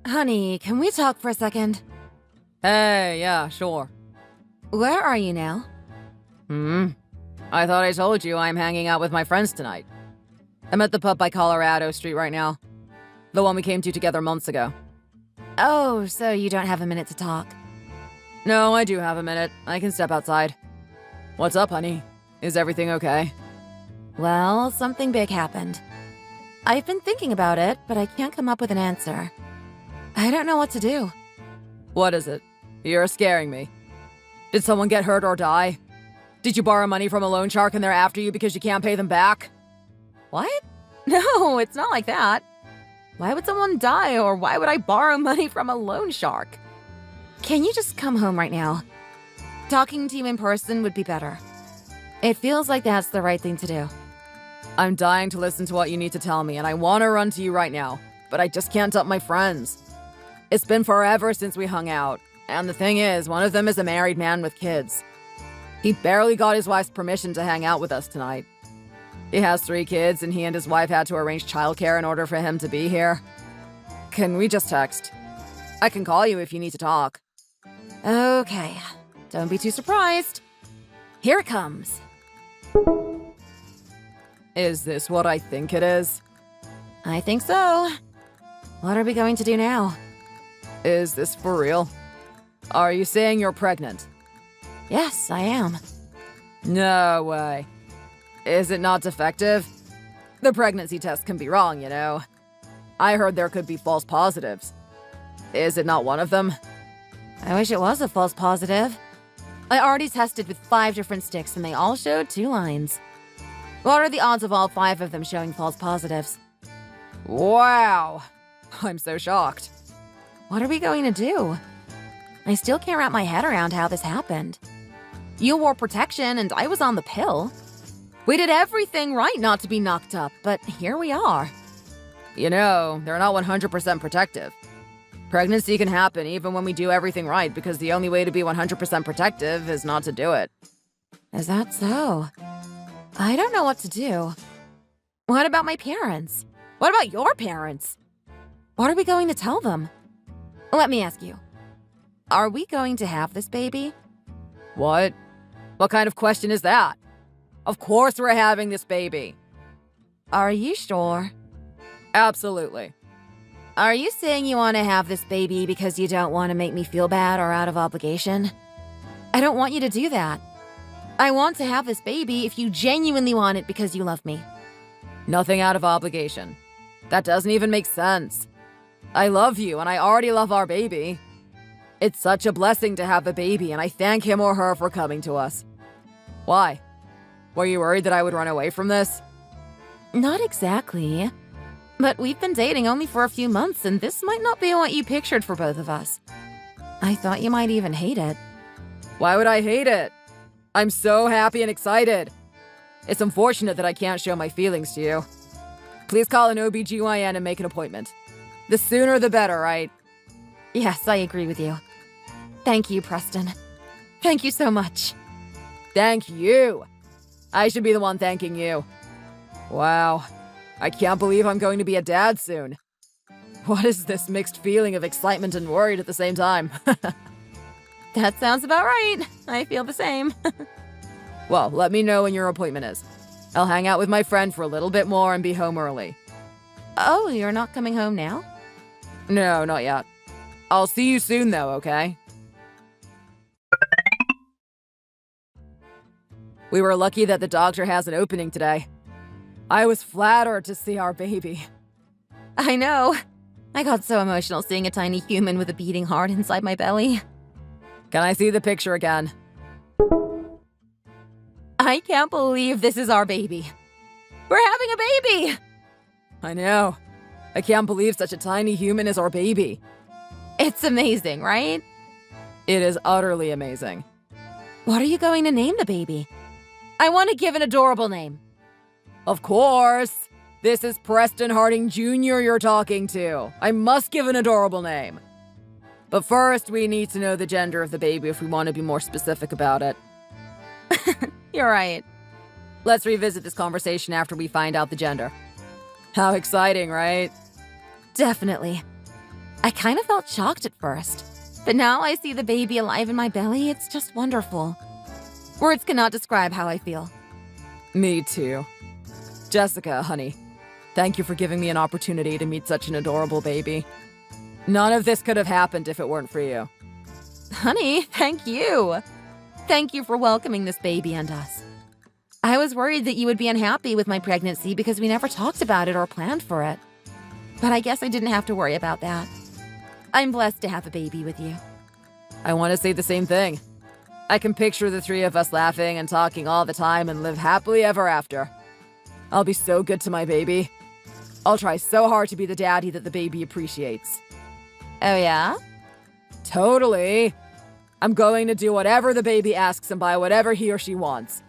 Honey, can we talk for a second? Hey, yeah, sure. Where are you now? I thought I told you I'm hanging out with my friends tonight. I'm at the pub by Colorado Street right now. The one we came to together months ago. Oh, so you don't have a minute to talk. No, I do have a minute. I can step outside. What's up, honey? Is everything okay? Well, something big happened. I've been thinking about it, but I can't come up with an answer. I don't know what to do. What is it? You're scaring me. Did someone get hurt or die? Did you borrow money from a loan shark and they're after you because you can't pay them back? What? No, it's not like that. Why would someone die, or why would I borrow money from a loan shark? Can you just come home right now? Talking to you in person would be better. It feels like that's the right thing to do. I'm dying to listen to what you need to tell me, and I want to run to you right now, but I just can't dump my friends. It's been forever since we hung out, and the thing is, one of them is a married man with kids. He barely got his wife's permission to hang out with us tonight. He has 3 kids, and he and his wife had to arrange childcare in order for him to be here. Can we just text? I can call you if you need to talk. Okay, don't be too surprised. Here it comes. Is this what I think it is? I think so. What are we going to do now? Is this for real? Are you saying you're pregnant? Yes, I am. No way. Is it not defective? The pregnancy test can be wrong, you know. I heard there could be false positives. Is it not one of them? I wish it was a false positive. I already tested with 5 different sticks and they all showed 2 lines. What are the odds of all 5 of them showing false positives? Wow. I'm so shocked. What are we going to do? I still can't wrap my head around how this happened. You wore protection and I was on the pill. We did everything right not to be knocked up, but here we are. You know, they're not 100% protective. Pregnancy can happen even when we do everything right because the only way to be 100% protective is not to do it. Is that so? I don't know what to do. What about my parents? What about your parents? What are we going to tell them? Let me ask you. Are we going to have this baby? What? What kind of question is that? Of course we're having this baby. Are you sure? Absolutely. Are you saying you want to have this baby because you don't want to make me feel bad or out of obligation? I don't want you to do that. I want to have this baby if you genuinely want it because you love me. Nothing out of obligation. That doesn't even make sense. I love you and I already love our baby. It's such a blessing to have a baby and I thank him or her for coming to us. Why? Were you worried that I would run away from this? Not exactly. But we've been dating only for a few months and this might not be what you pictured for both of us. I thought you might even hate it. Why would I hate it? I'm so happy and excited. It's unfortunate that I can't show my feelings to you. Please call an OBGYN and make an appointment. The sooner the better, right? Yes, I agree with you. Thank you, Preston. Thank you so much. Thank you. I should be the one thanking you. Wow. I can't believe I'm going to be a dad soon. What is this mixed feeling of excitement and worried at the same time? That sounds about right. I feel the same. Well, let me know when your appointment is. I'll hang out with my friend for a little bit more and be home early. Oh, you're not coming home now? No, not yet. I'll see you soon, though, okay? We were lucky that the doctor has an opening today. I was flattered to see our baby. I know. I got so emotional seeing a tiny human with a beating heart inside my belly. Can I see the picture again? I can't believe this is our baby. We're having a baby! I know. I can't believe such a tiny human is our baby. It's amazing, right? It is utterly amazing. What are you going to name the baby? I want to give an adorable name. Of course! This is Preston Harding Jr. you're talking to. I must give an adorable name. But first, we need to know the gender of the baby if we want to be more specific about it. You're right. Let's revisit this conversation after we find out the gender. How exciting, right? Definitely. I kind of felt shocked at first, but now I see the baby alive in my belly. It's just wonderful. Words cannot describe how I feel. Me too. Jessica, honey, thank you for giving me an opportunity to meet such an adorable baby. None of this could have happened if it weren't for you. Honey, thank you. Thank you for welcoming this baby and us. I was worried that you would be unhappy with my pregnancy because we never talked about it or planned for it. But I guess I didn't have to worry about that. I'm blessed to have a baby with you. I want to say the same thing. I can picture the three of us laughing and talking all the time and live happily ever after. I'll be so good to my baby. I'll try so hard to be the daddy that the baby appreciates. Oh yeah? Totally. I'm going to do whatever the baby asks and buy whatever he or she wants.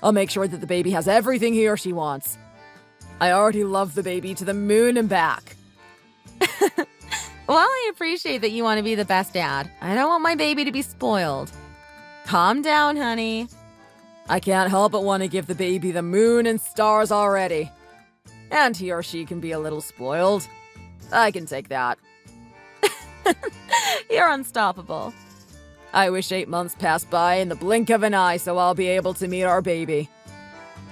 I'll make sure that the baby has everything he or she wants. I already love the baby to the moon and back. Well, I appreciate that you want to be the best dad. I don't want my baby to be spoiled. Calm down, honey. I can't help but want to give the baby the moon and stars already. And he or she can be a little spoiled. I can take that. You're unstoppable. I wish 8 months passed by in the blink of an eye so I'll be able to meet our baby.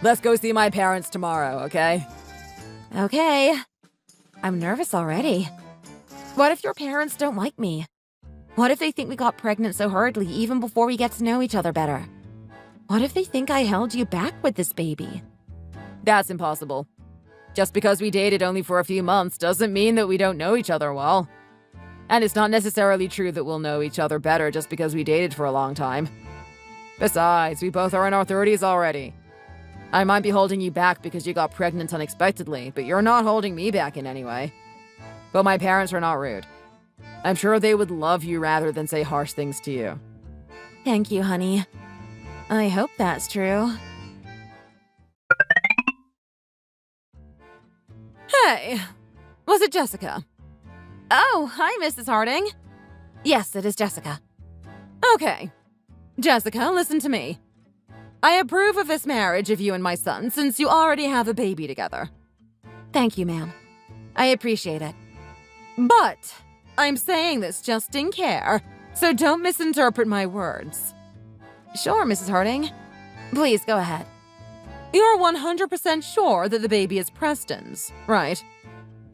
Let's go see my parents tomorrow, okay? Okay. I'm nervous already. What if your parents don't like me? What if they think we got pregnant so hurriedly even before we get to know each other better? What if they think I held you back with this baby? That's impossible. Just because we dated only for a few months doesn't mean that we don't know each other well. And it's not necessarily true that we'll know each other better just because we dated for a long time. Besides, we both are in our 30s already. I might be holding you back because you got pregnant unexpectedly, but you're not holding me back in any way. But my parents are not rude. I'm sure they would love you rather than say harsh things to you. Thank you, honey. I hope that's true. Hey, was it Jessica? Oh, hi, Mrs. Harding. Yes, it is Jessica. Okay. Jessica, listen to me. I approve of this marriage of you and my son since you already have a baby together. Thank you, ma'am. I appreciate it. But I'm saying this just in care, so don't misinterpret my words. Sure, Mrs. Harding. Please, go ahead. You're 100% sure that the baby is Preston's, right?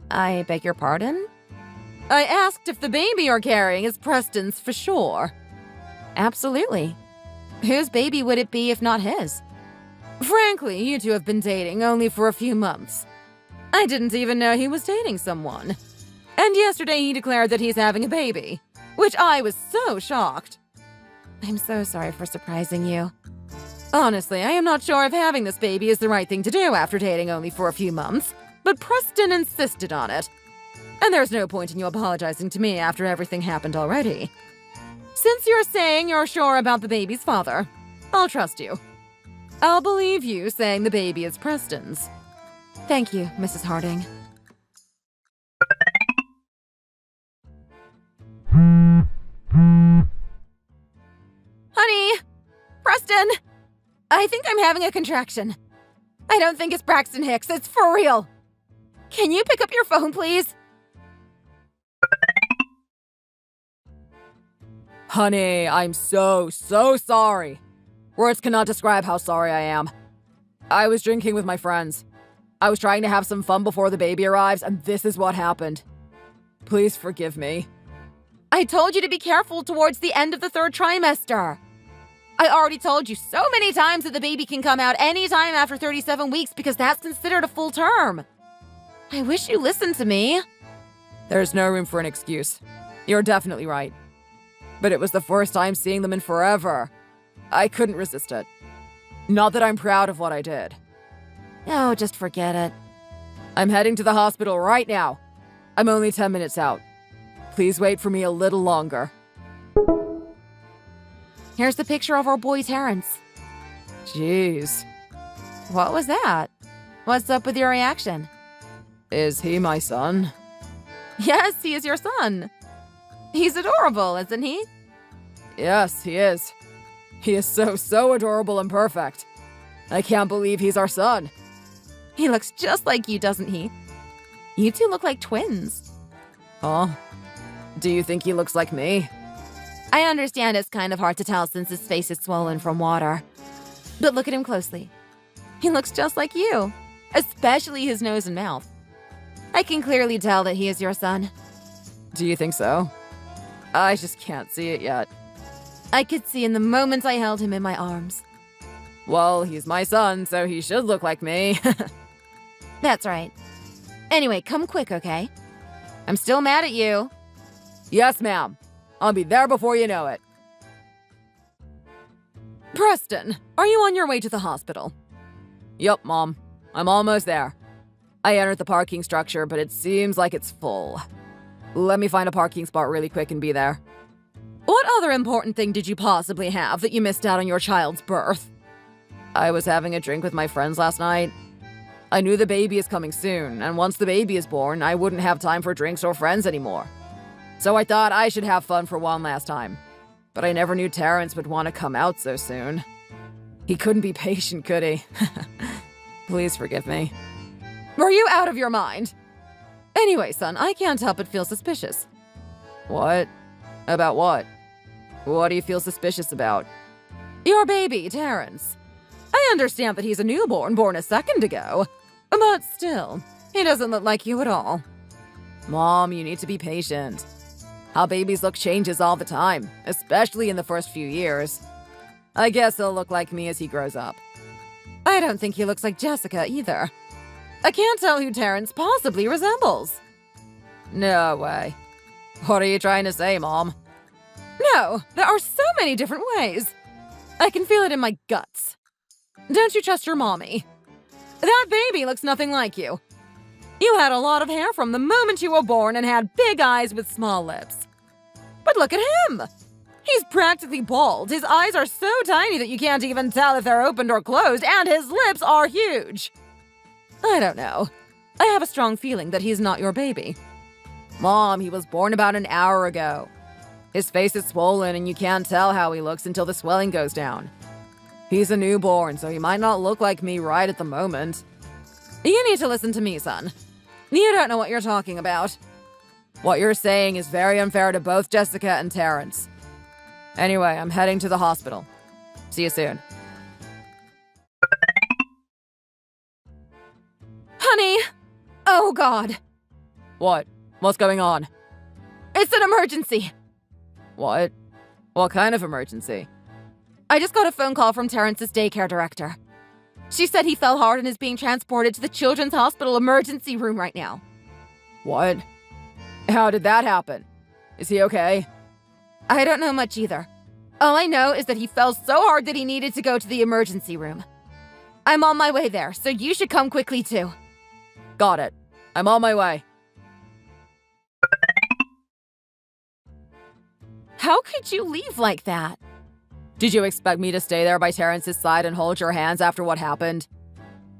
I beg your pardon? I asked if the baby you're carrying is Preston's for sure. Absolutely. Whose baby would it be if not his? Frankly, you two have been dating only for a few months. I didn't even know he was dating someone. And yesterday he declared that he's having a baby, which I was so shocked. I'm so sorry for surprising you. Honestly, I am not sure if having this baby is the right thing to do after dating only for a few months, but Preston insisted on it. And there's no point in you apologizing to me after everything happened already. Since you're saying you're sure about the baby's father, I'll trust you. I'll believe you saying the baby is Preston's. Thank you, Mrs. Harding. Honey! Preston! I think I'm having a contraction. I don't think it's Braxton Hicks, it's for real. Can you pick up your phone, please? Honey, I'm so sorry. Words cannot describe how sorry I am. I was drinking with my friends. I was trying to have some fun before the baby arrives, and this is what happened. Please forgive me. I told you to be careful towards the end of the 3rd trimester. I already told you so many times that the baby can come out anytime after 37 weeks because that's considered a full term. I wish you listened to me. There's no room for an excuse. You're definitely right. But it was the first time seeing them in forever. I couldn't resist it. Not that I'm proud of what I did. Oh, just forget it. I'm heading to the hospital right now. I'm only 10 minutes out. Please wait for me a little longer. Here's the picture of our boy Terrence. Jeez. What was that? What's up with your reaction? Is he my son? Yes, he is your son. He's adorable, isn't he? Yes, he is. He is so adorable and perfect. I can't believe he's our son. He looks just like you, doesn't he? You two look like twins. Huh? Do you think he looks like me? I understand it's kind of hard to tell since his face is swollen from water. But look at him closely. He looks just like you, especially his nose and mouth. I can clearly tell that he is your son. Do you think so? I just can't see it yet. I could see in the moment I held him in my arms. Well, he's my son, so he should look like me. That's right. Anyway, come quick, okay? I'm still mad at you. Yes, ma'am. I'll be there before you know it. Preston, are you on your way to the hospital? Yup, Mom. I'm almost there. I entered the parking structure, but it seems like it's full. Let me find a parking spot really quick and be there. What other important thing did you possibly have that you missed out on your child's birth? I was having a drink with my friends last night. I knew the baby is coming soon, and once the baby is born, I wouldn't have time for drinks or friends anymore. So I thought I should have fun for one last time. But I never knew Terrence would want to come out so soon. He couldn't be patient, could he? Please forgive me. Were you out of your mind? Anyway, son, I can't help but feel suspicious. What? About what? What do you feel suspicious about? Your baby, Terrence. I understand that he's a newborn born a second ago, but still, he doesn't look like you at all. Mom, you need to be patient. How babies look changes all the time, especially in the first few years. I guess he'll look like me as he grows up. I don't think he looks like Jessica either. I can't tell who Terrence possibly resembles. No way. What are you trying to say, Mom? No, there are so many different ways. I can feel it in my guts. Don't you trust your mommy? That baby looks nothing like you. You had a lot of hair from the moment you were born and had big eyes with small lips. But look at him! He's practically bald. His eyes are so tiny that you can't even tell if they're opened or closed, and his lips are huge. I don't know. I have a strong feeling that he's not your baby. Mom, he was born about an hour ago. His face is swollen and you can't tell how he looks until the swelling goes down. He's a newborn, so he might not look like me right at the moment. You need to listen to me, son. You don't know what you're talking about. What you're saying is very unfair to both Jessica and Terrence. Anyway, I'm heading to the hospital. See you soon. Honey! Oh, God. What? What's going on? It's an emergency. What? What kind of emergency? I just got a phone call from Terrence's daycare director. She said he fell hard and is being transported to the Children's Hospital emergency room right now. What? How did that happen? Is he okay? I don't know much either. All I know is that he fell so hard that he needed to go to the emergency room. I'm on my way there, so you should come quickly too. Got it. I'm on my way. How could you leave like that? Did you expect me to stay there by Terrence's side and hold your hands after what happened?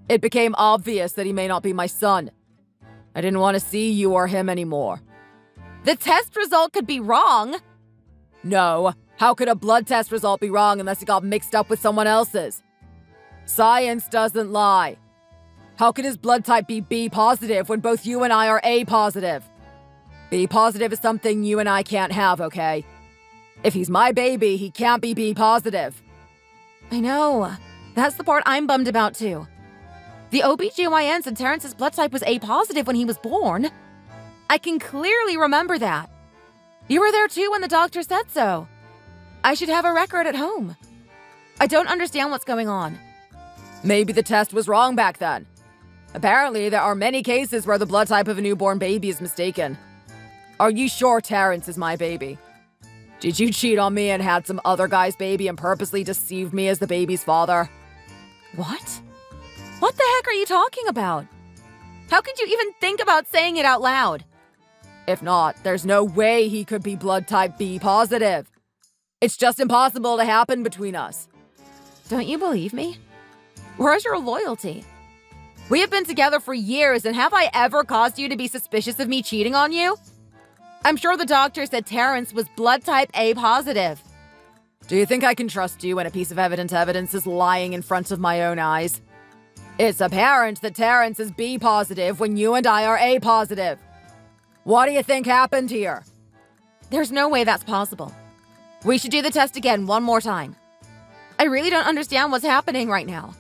It became obvious that he may not be my son. I didn't want to see you or him anymore. The test result could be wrong. No. How could a blood test result be wrong unless it got mixed up with someone else's? Science doesn't lie. How could his blood type be B positive when both you and I are A positive? B positive is something you and I can't have, okay? If he's my baby, he can't be B positive. I know. That's the part I'm bummed about too. The OBGYN said Terrence's blood type was A positive when he was born. I can clearly remember that. You were there too when the doctor said so. I should have a record at home. I don't understand what's going on. Maybe the test was wrong back then. Apparently, there are many cases where the blood type of a newborn baby is mistaken. Are you sure Terrence is my baby? Did you cheat on me and had some other guy's baby and purposely deceived me as the baby's father? What? What the heck are you talking about? How could you even think about saying it out loud? If not, there's no way he could be blood type B positive. It's just impossible to happen between us. Don't you believe me? Where's your loyalty? We have been together for years, and have I ever caused you to be suspicious of me cheating on you? I'm sure the doctor said Terrence was blood type A positive. Do you think I can trust you when a piece of evidence is lying in front of my own eyes? It's apparent that Terrence is B positive when you and I are A positive. What do you think happened here? There's no way that's possible. We should do the test again one more time. I really don't understand what's happening right now.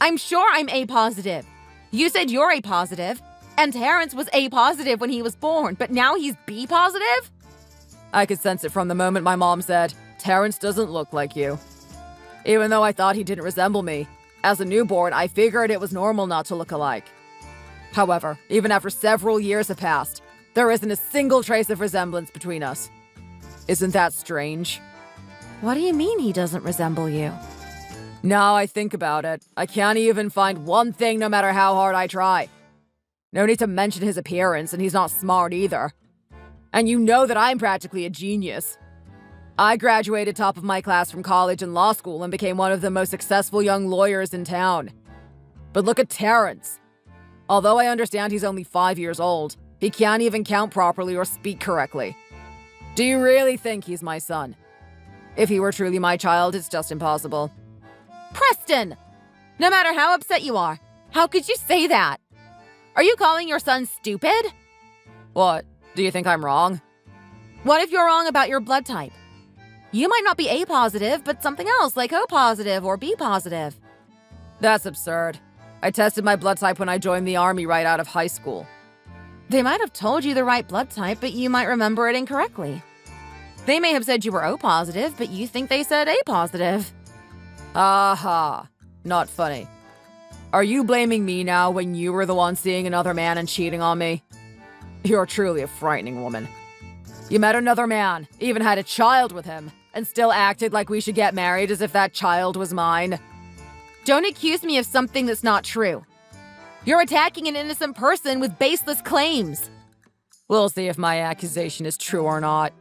I'm sure I'm A positive. You said you're A positive, and Terrence was A positive when he was born, but now he's B positive? I could sense it from the moment my mom said, "Terrence doesn't look like you." Even though I thought he didn't resemble me, as a newborn, I figured it was normal not to look alike. However, even after several years have passed, there isn't a single trace of resemblance between us. Isn't that strange? What do you mean he doesn't resemble you? Now I think about it, I can't even find one thing no matter how hard I try. No need to mention his appearance, and he's not smart either. And you know that I'm practically a genius. I graduated top of my class from college and law school and became one of the most successful young lawyers in town. But look at Terrence. Although I understand he's only 5 years old, he can't even count properly or speak correctly. Do you really think he's my son? If he were truly my child, it's just impossible. Preston! No matter how upset you are, how could you say that? Are you calling your son stupid? What? Do you think I'm wrong? What if you're wrong about your blood type? You might not be A positive, but something else like O positive or B positive. That's absurd. I tested my blood type when I joined the army right out of high school. They might have told you the right blood type, but you might remember it incorrectly. They may have said you were O positive, but you think they said A positive. Aha. Not funny. Are you blaming me now when you were the one seeing another man and cheating on me? You're truly a frightening woman. You met another man, even had a child with him, and still acted like we should get married as if that child was mine. Don't accuse me of something that's not true. You're attacking an innocent person with baseless claims. We'll see if my accusation is true or not.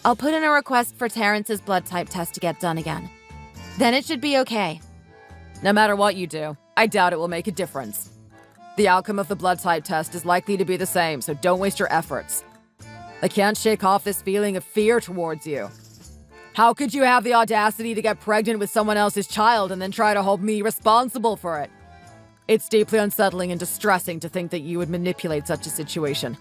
I'll put in a request for Terrence's blood type test to get done again. Then it should be okay. No matter what you do, I doubt it will make a difference. The outcome of the blood type test is likely to be the same, so don't waste your efforts. I can't shake off this feeling of fear towards you. How could you have the audacity to get pregnant with someone else's child and then try to hold me responsible for it? It's deeply unsettling and distressing to think that you would manipulate such a situation.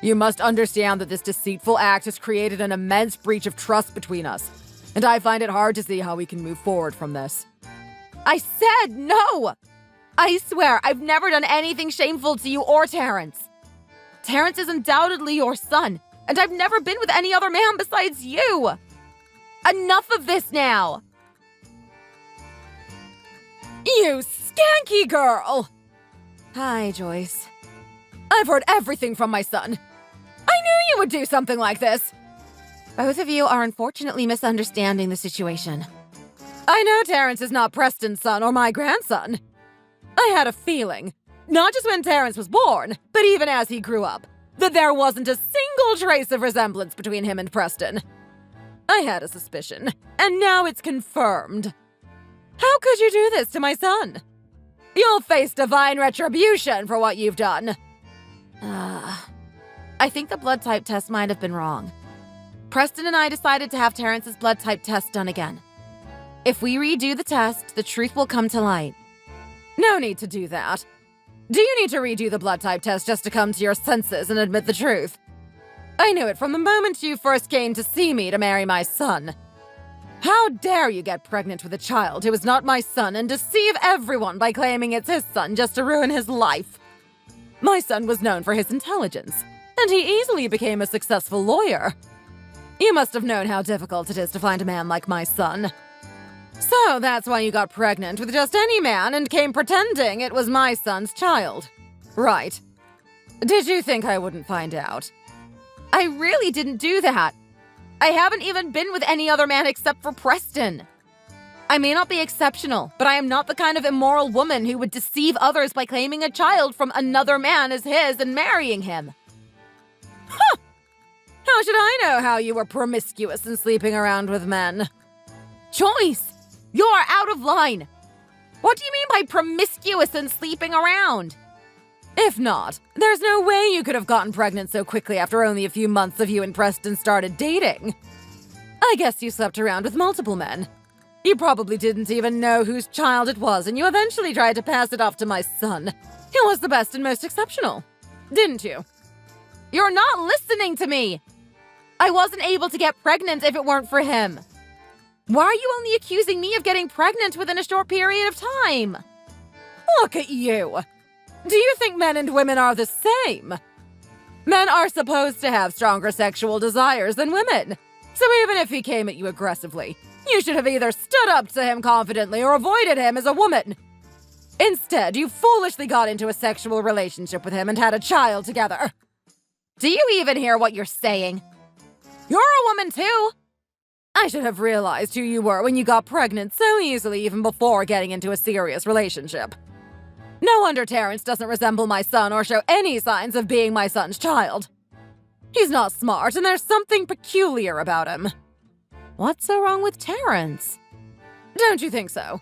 You must understand that this deceitful act has created an immense breach of trust between us, and I find it hard to see how we can move forward from this. I said no! I swear, I've never done anything shameful to you or Terrence. Terrence is undoubtedly your son, and I've never been with any other man besides you! Enough of this now! You skanky girl! Hi, Joyce. I've heard everything from my son. I knew you would do something like this! Both of you are unfortunately misunderstanding the situation. I know Terrence is not Preston's son or my grandson. I had a feeling, not just when Terrence was born, but even as he grew up, that there wasn't a single trace of resemblance between him and Preston. I had a suspicion, and now it's confirmed. How could you do this to my son? You'll face divine retribution for what you've done. I think the blood type test might have been wrong. Preston and I decided to have Terrence's blood type test done again. If we redo the test, the truth will come to light. No need to do that. Do you need to redo the blood type test just to come to your senses and admit the truth? I knew it from the moment you first came to see me to marry my son. How dare you get pregnant with a child who is not my son and deceive everyone by claiming it's his son just to ruin his life? My son was known for his intelligence, and he easily became a successful lawyer. You must have known how difficult it is to find a man like my son. So that's why you got pregnant with just any man and came pretending it was my son's child. Right. Did you think I wouldn't find out? I really didn't do that. I haven't even been with any other man except for Preston. I may not be exceptional, but I am not the kind of immoral woman who would deceive others by claiming a child from another man as his and marrying him. Huh! How should I know how you were promiscuous and sleeping around with men? Joyce! You're out of line! What do you mean by promiscuous and sleeping around? If not, there's no way you could have gotten pregnant so quickly after only a few months of you and Preston started dating. I guess you slept around with multiple men. You probably didn't even know whose child it was, and you eventually tried to pass it off to my son. He was the best and most exceptional. Didn't you? You're not listening to me! I wasn't able to get pregnant if it weren't for him. Why are you only accusing me of getting pregnant within a short period of time? Look at you. Do you think men and women are the same? Men are supposed to have stronger sexual desires than women. So even if he came at you aggressively, you should have either stood up to him confidently or avoided him as a woman. Instead, you foolishly got into a sexual relationship with him and had a child together. Do you even hear what you're saying? You're a woman too. I should have realized who you were when you got pregnant so easily even before getting into a serious relationship. No wonder Terrence doesn't resemble my son or show any signs of being my son's child. He's not smart and there's something peculiar about him. What's so wrong with Terrence? Don't you think so?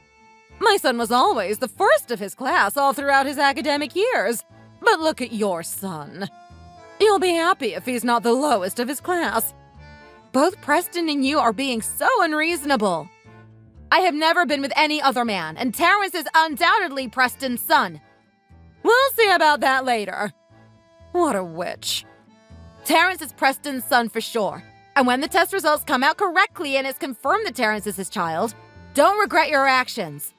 My son was always the first of his class all throughout his academic years. But look at your son. You'll be happy if he's not the lowest of his class. Both Preston and you are being so unreasonable. I have never been with any other man, and Terrence is undoubtedly Preston's son. We'll see about that later. What a witch. Terrence is Preston's son for sure. And when the test results come out correctly and it's confirmed that Terrence is his child, don't regret your actions.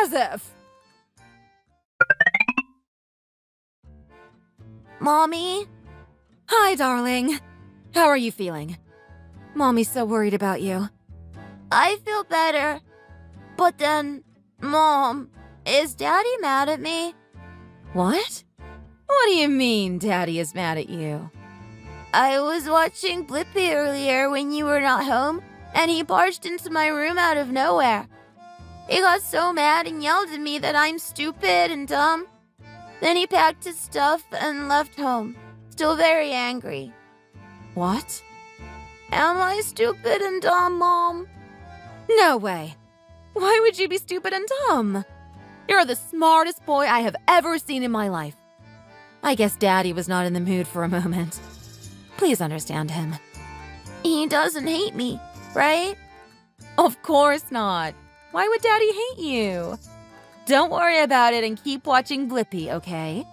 As if. Mommy? Hi, darling. How are you feeling? Mommy's so worried about you. I feel better. But then, Mom, is Daddy mad at me? What? What do you mean Daddy is mad at you? I was watching Blippi earlier when you were not home, and he barged into my room out of nowhere. He got so mad and yelled at me that I'm stupid and dumb. Then he packed his stuff and left home, still very angry. What? Am I stupid and dumb, Mom? No way. Why would you be stupid and dumb? You're the smartest boy I have ever seen in my life. I guess Daddy was not in the mood for a moment. Please understand him. He doesn't hate me, right? Of course not. Why would Daddy hate you? Don't worry about it and keep watching Blippi, okay?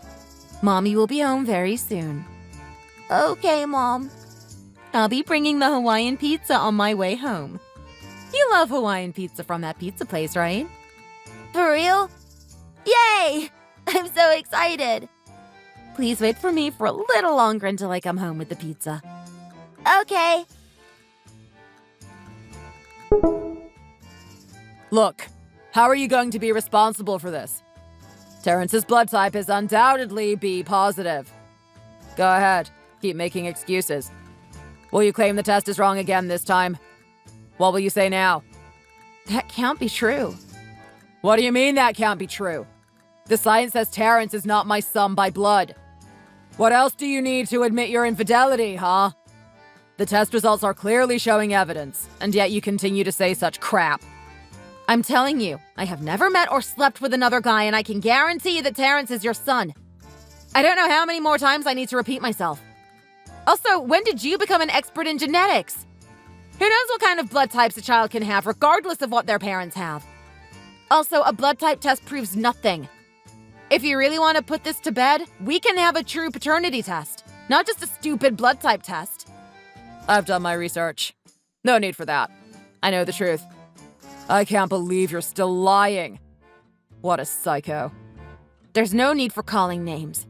Mommy will be home very soon. Okay, Mom. I'll be bringing the Hawaiian pizza on my way home. You love Hawaiian pizza from that pizza place, right? For real? Yay! I'm so excited. Please wait for me for a little longer until I come home with the pizza. Okay. Look, how are you going to be responsible for this? Terrence's blood type is undoubtedly B positive. Go ahead, keep making excuses. Will you claim the test is wrong again this time? What will you say now? That can't be true. What do you mean that can't be true? The science says Terrence is not my son by blood. What else do you need to admit your infidelity, huh? The test results are clearly showing evidence, and yet you continue to say such crap. I'm telling you, I have never met or slept with another guy, and I can guarantee that Terrence is your son. I don't know how many more times I need to repeat myself. Also, when did you become an expert in genetics? Who knows what kind of blood types a child can have, regardless of what their parents have? Also, a blood type test proves nothing. If you really want to put this to bed, we can have a true paternity test, not just a stupid blood type test. I've done my research. No need for that. I know the truth. I can't believe you're still lying. What a psycho. There's no need for calling names.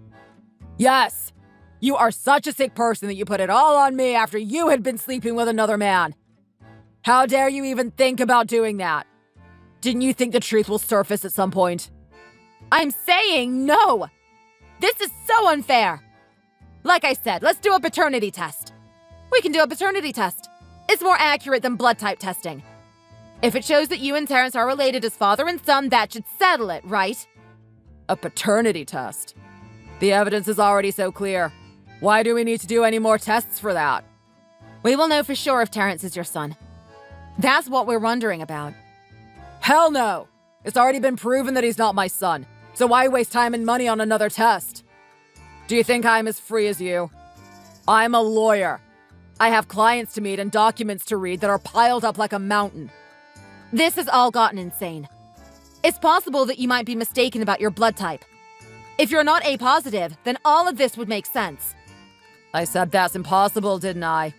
Yes! You are such a sick person that you put it all on me after you had been sleeping with another man. How dare you even think about doing that? Didn't you think the truth will surface at some point? I'm saying no! This is so unfair! Like I said, let's do a paternity test. We can do a paternity test. It's more accurate than blood type testing. If it shows that you and Terrence are related as father and son, that should settle it, right? A paternity test? The evidence is already so clear. Why do we need to do any more tests for that? We will know for sure if Terrence is your son. That's what we're wondering about. Hell no! It's already been proven that he's not my son, so why waste time and money on another test? Do you think I'm as free as you? I'm a lawyer. I have clients to meet and documents to read that are piled up like a mountain. This has all gotten insane. It's possible that you might be mistaken about your blood type. If you're not A positive, then all of this would make sense. I said that's impossible, didn't I?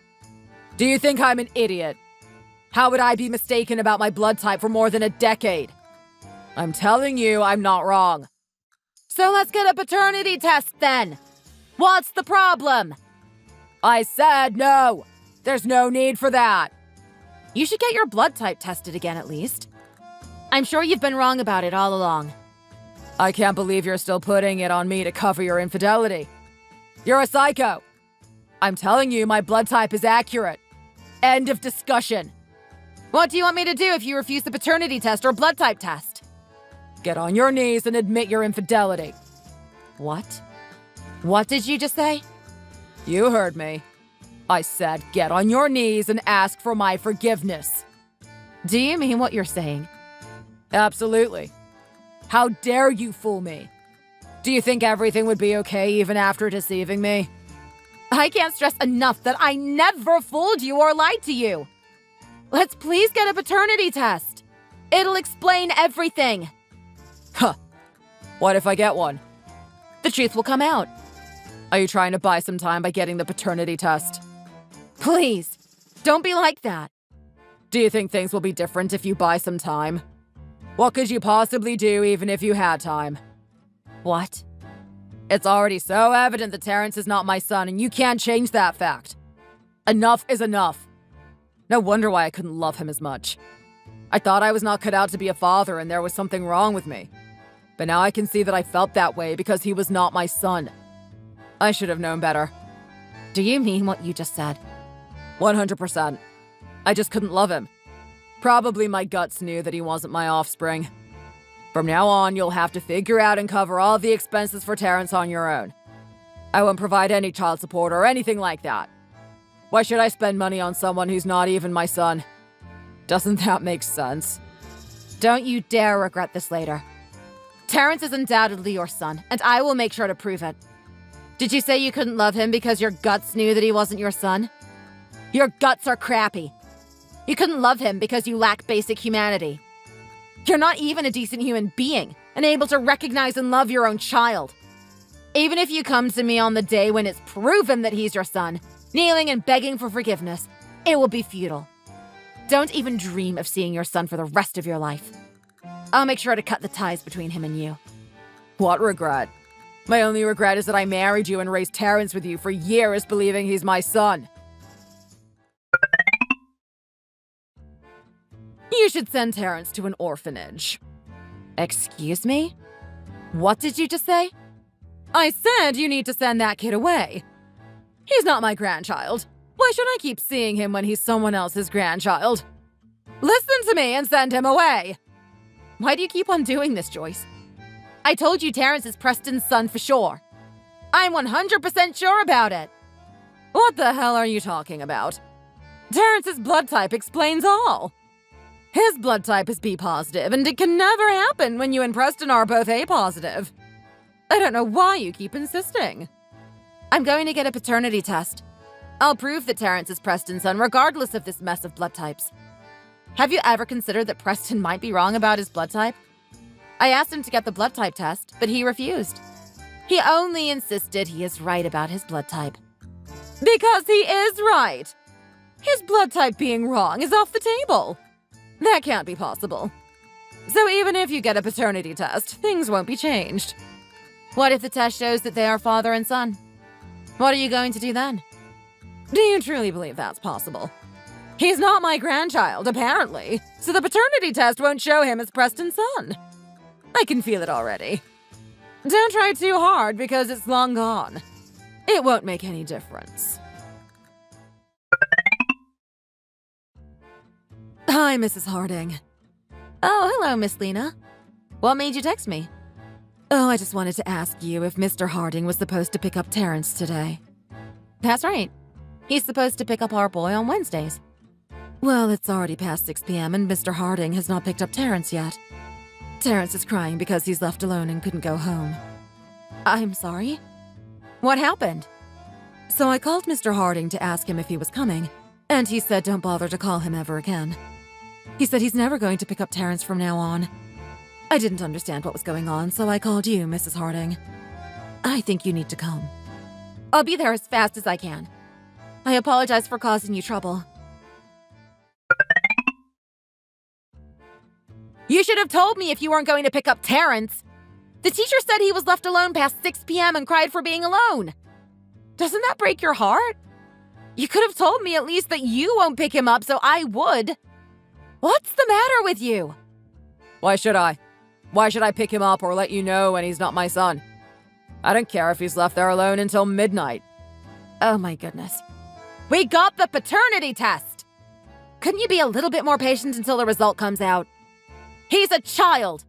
Do you think I'm an idiot? How would I be mistaken about my blood type for more than a decade? I'm telling you, I'm not wrong. So let's get a paternity test then. What's the problem? I said no. There's no need for that. You should get your blood type tested again at least. I'm sure you've been wrong about it all along. I can't believe you're still putting it on me to cover your infidelity. You're a psycho. I'm telling you, my blood type is accurate. End of discussion. What do you want me to do if you refuse the paternity test or blood type test? Get on your knees and admit your infidelity. What? What did you just say? You heard me. I said get on your knees and ask for my forgiveness. Do you mean what you're saying? Absolutely. How dare you fool me? Do you think everything would be okay even after deceiving me? I can't stress enough that I never fooled you or lied to you. Let's please get a paternity test. It'll explain everything. Huh. What if I get one? The truth will come out. Are you trying to buy some time by getting the paternity test? Please, don't be like that. Do you think things will be different if you buy some time? What could you possibly do even if you had time? What? It's already so evident that Terrence is not my son, and you can't change that fact. Enough is enough. No wonder why I couldn't love him as much. I thought I was not cut out to be a father and there was something wrong with me. But now I can see that I felt that way because he was not my son. I should have known better. Do you mean what you just said? 100%. I just couldn't love him. Probably my guts knew that he wasn't my offspring. From now on, you'll have to figure out and cover all the expenses for Terrence on your own. I won't provide any child support or anything like that. Why should I spend money on someone who's not even my son? Doesn't that make sense? Don't you dare regret this later. Terrence is undoubtedly your son, and I will make sure to prove it. Did you say you couldn't love him because your guts knew that he wasn't your son? Your guts are crappy. You couldn't love him because you lack basic humanity. You're not even a decent human being, and able to recognize and love your own child. Even if you come to me on the day when it's proven that he's your son, kneeling and begging for forgiveness, it will be futile. Don't even dream of seeing your son for the rest of your life. I'll make sure to cut the ties between him and you. What regret? My only regret is that I married you and raised Terrence with you for years believing he's my son. You should send Terrence to an orphanage. Excuse me? What did you just say? I said you need to send that kid away. He's not my grandchild. Why should I keep seeing him when he's someone else's grandchild? Listen to me and send him away. Why do you keep on doing this, Joyce? I told you Terrence is Preston's son for sure. I'm 100% sure about it. What the hell are you talking about? Terrence's blood type explains all. His blood type is B positive, and it can never happen when you and Preston are both A positive. I don't know why you keep insisting. I'm going to get a paternity test. I'll prove that Terrence is Preston's son regardless of this mess of blood types. Have you ever considered that Preston might be wrong about his blood type? I asked him to get the blood type test, but he refused. He only insisted he is right about his blood type. Because he is right. His blood type being wrong is off the table. That can't be possible. So even if you get a paternity test, things won't be changed. What if the test shows that they are father and son? What are you going to do then? Do you truly believe that's possible? He's not my grandchild, apparently, so the paternity test won't show him as Preston's son. I can feel it already. Don't try too hard because it's long gone. It won't make any difference. Hi, Mrs. Harding. Oh, hello, Miss Lena. What made you text me? Oh, I just wanted to ask you if Mr. Harding was supposed to pick up Terrence today. That's right. He's supposed to pick up our boy on Wednesdays. Well, it's already past 6 p.m. and Mr. Harding has not picked up Terrence yet. Terrence is crying because he's left alone and couldn't go home. I'm sorry? What happened? So I called Mr. Harding to ask him if he was coming, and he said don't bother to call him ever again. He said he's never going to pick up Terrence from now on. I didn't understand what was going on, so I called you, Mrs. Harding. I think you need to come. I'll be there as fast as I can. I apologize for causing you trouble. You should have told me if you weren't going to pick up Terrence. The teacher said he was left alone past 6 p.m. and cried for being alone. Doesn't that break your heart? You could have told me at least that you won't pick him up so I would. What's the matter with you? Why should I? Why should I pick him up or let you know when he's not my son? I don't care if he's left there alone until midnight. Oh my goodness. We got the paternity test! Couldn't you be a little bit more patient until the result comes out? He's a child!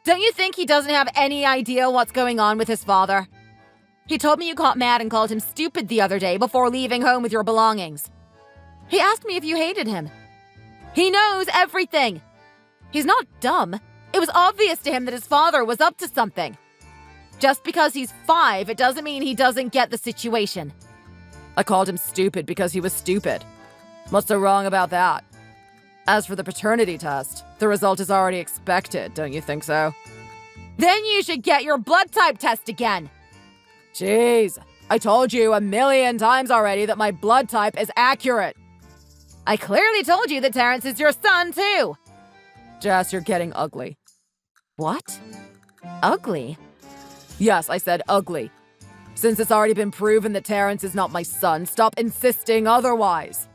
Don't you think he doesn't have any idea what's going on with his father? He told me you got mad and called him stupid the other day before leaving home with your belongings. He asked me if you hated him. He knows everything! He's not dumb. It was obvious to him that his father was up to something. Just because he's 5, it doesn't mean he doesn't get the situation. I called him stupid because he was stupid. What's so wrong about that? As for the paternity test, the result is already expected, don't you think so? Then you should get your blood type test again. Jeez, I told you 1,000,000 times already that my blood type is accurate. I clearly told you that Terrence is your son, too. Jess, you're getting ugly. What? Ugly? Yes, I said ugly. Since it's already been proven that Terrence is not my son, stop insisting otherwise.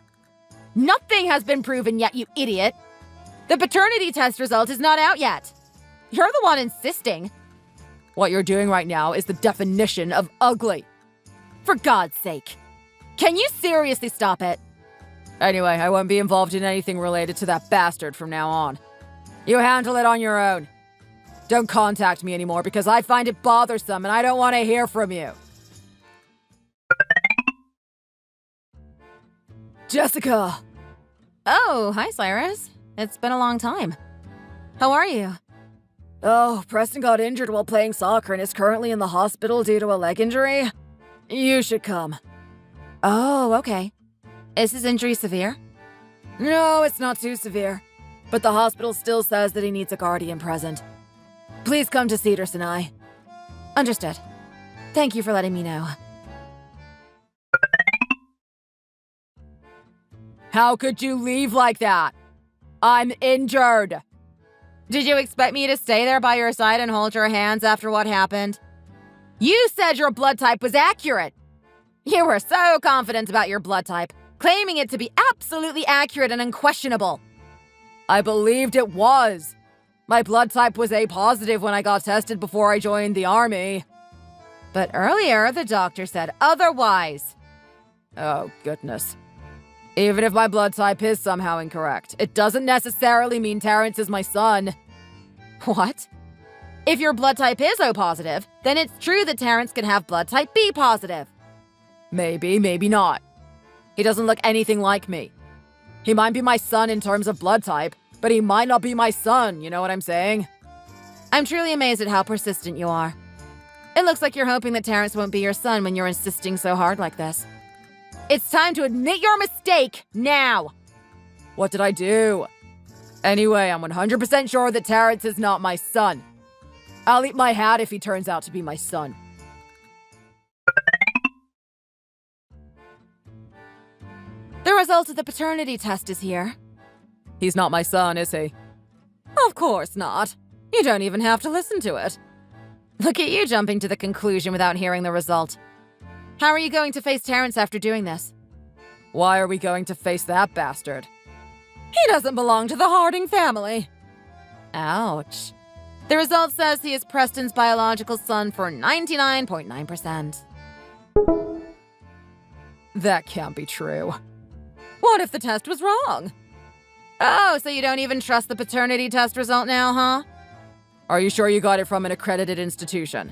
Nothing has been proven yet, you idiot. The paternity test result is not out yet. You're the one insisting. What you're doing right now is the definition of ugly. For God's sake. Can you seriously stop it? Anyway, I won't be involved in anything related to that bastard from now on. You handle it on your own. Don't contact me anymore because I find it bothersome and I don't want to hear from you. Jessica! Oh, hi, Cyrus. It's been a long time. How are you? Oh, Preston got injured while playing soccer and is currently in the hospital due to a leg injury. You should come. Oh, okay. Is his injury severe? No, it's not too severe. But the hospital still says that he needs a guardian present. Please come to Cedar Sinai. Understood. Thank you for letting me know. How could you leave like that? I'm injured. Did you expect me to stay there by your side and hold your hands after what happened? You said your blood type was accurate. You were so confident about your blood type, claiming it to be absolutely accurate and unquestionable. I believed it was. My blood type was A positive when I got tested before I joined the army. But earlier, the doctor said otherwise. Oh, goodness. Even if my blood type is somehow incorrect, it doesn't necessarily mean Terrence is my son. What? If your blood type is O positive, then it's true that Terrence can have blood type B positive. Maybe, maybe not. He doesn't look anything like me. He might be my son in terms of blood type, but he might not be my son, you know what I'm saying? I'm truly amazed at how persistent you are. It looks like you're hoping that Terrence won't be your son when you're insisting so hard like this. It's time to admit your mistake, now! What did I do? Anyway, I'm 100% sure that Terrence is not my son. I'll eat my hat if he turns out to be my son. The result of the paternity test is here. He's not my son, is he? Of course not. You don't even have to listen to it. Look at you jumping to the conclusion without hearing the result. How are you going to face Terrence after doing this? Why are we going to face that bastard? He doesn't belong to the Harding family. Ouch. The result says he is Preston's biological son for 99.9%. That can't be true. What if the test was wrong? Oh, so you don't even trust the paternity test result now, huh? Are you sure you got it from an accredited institution?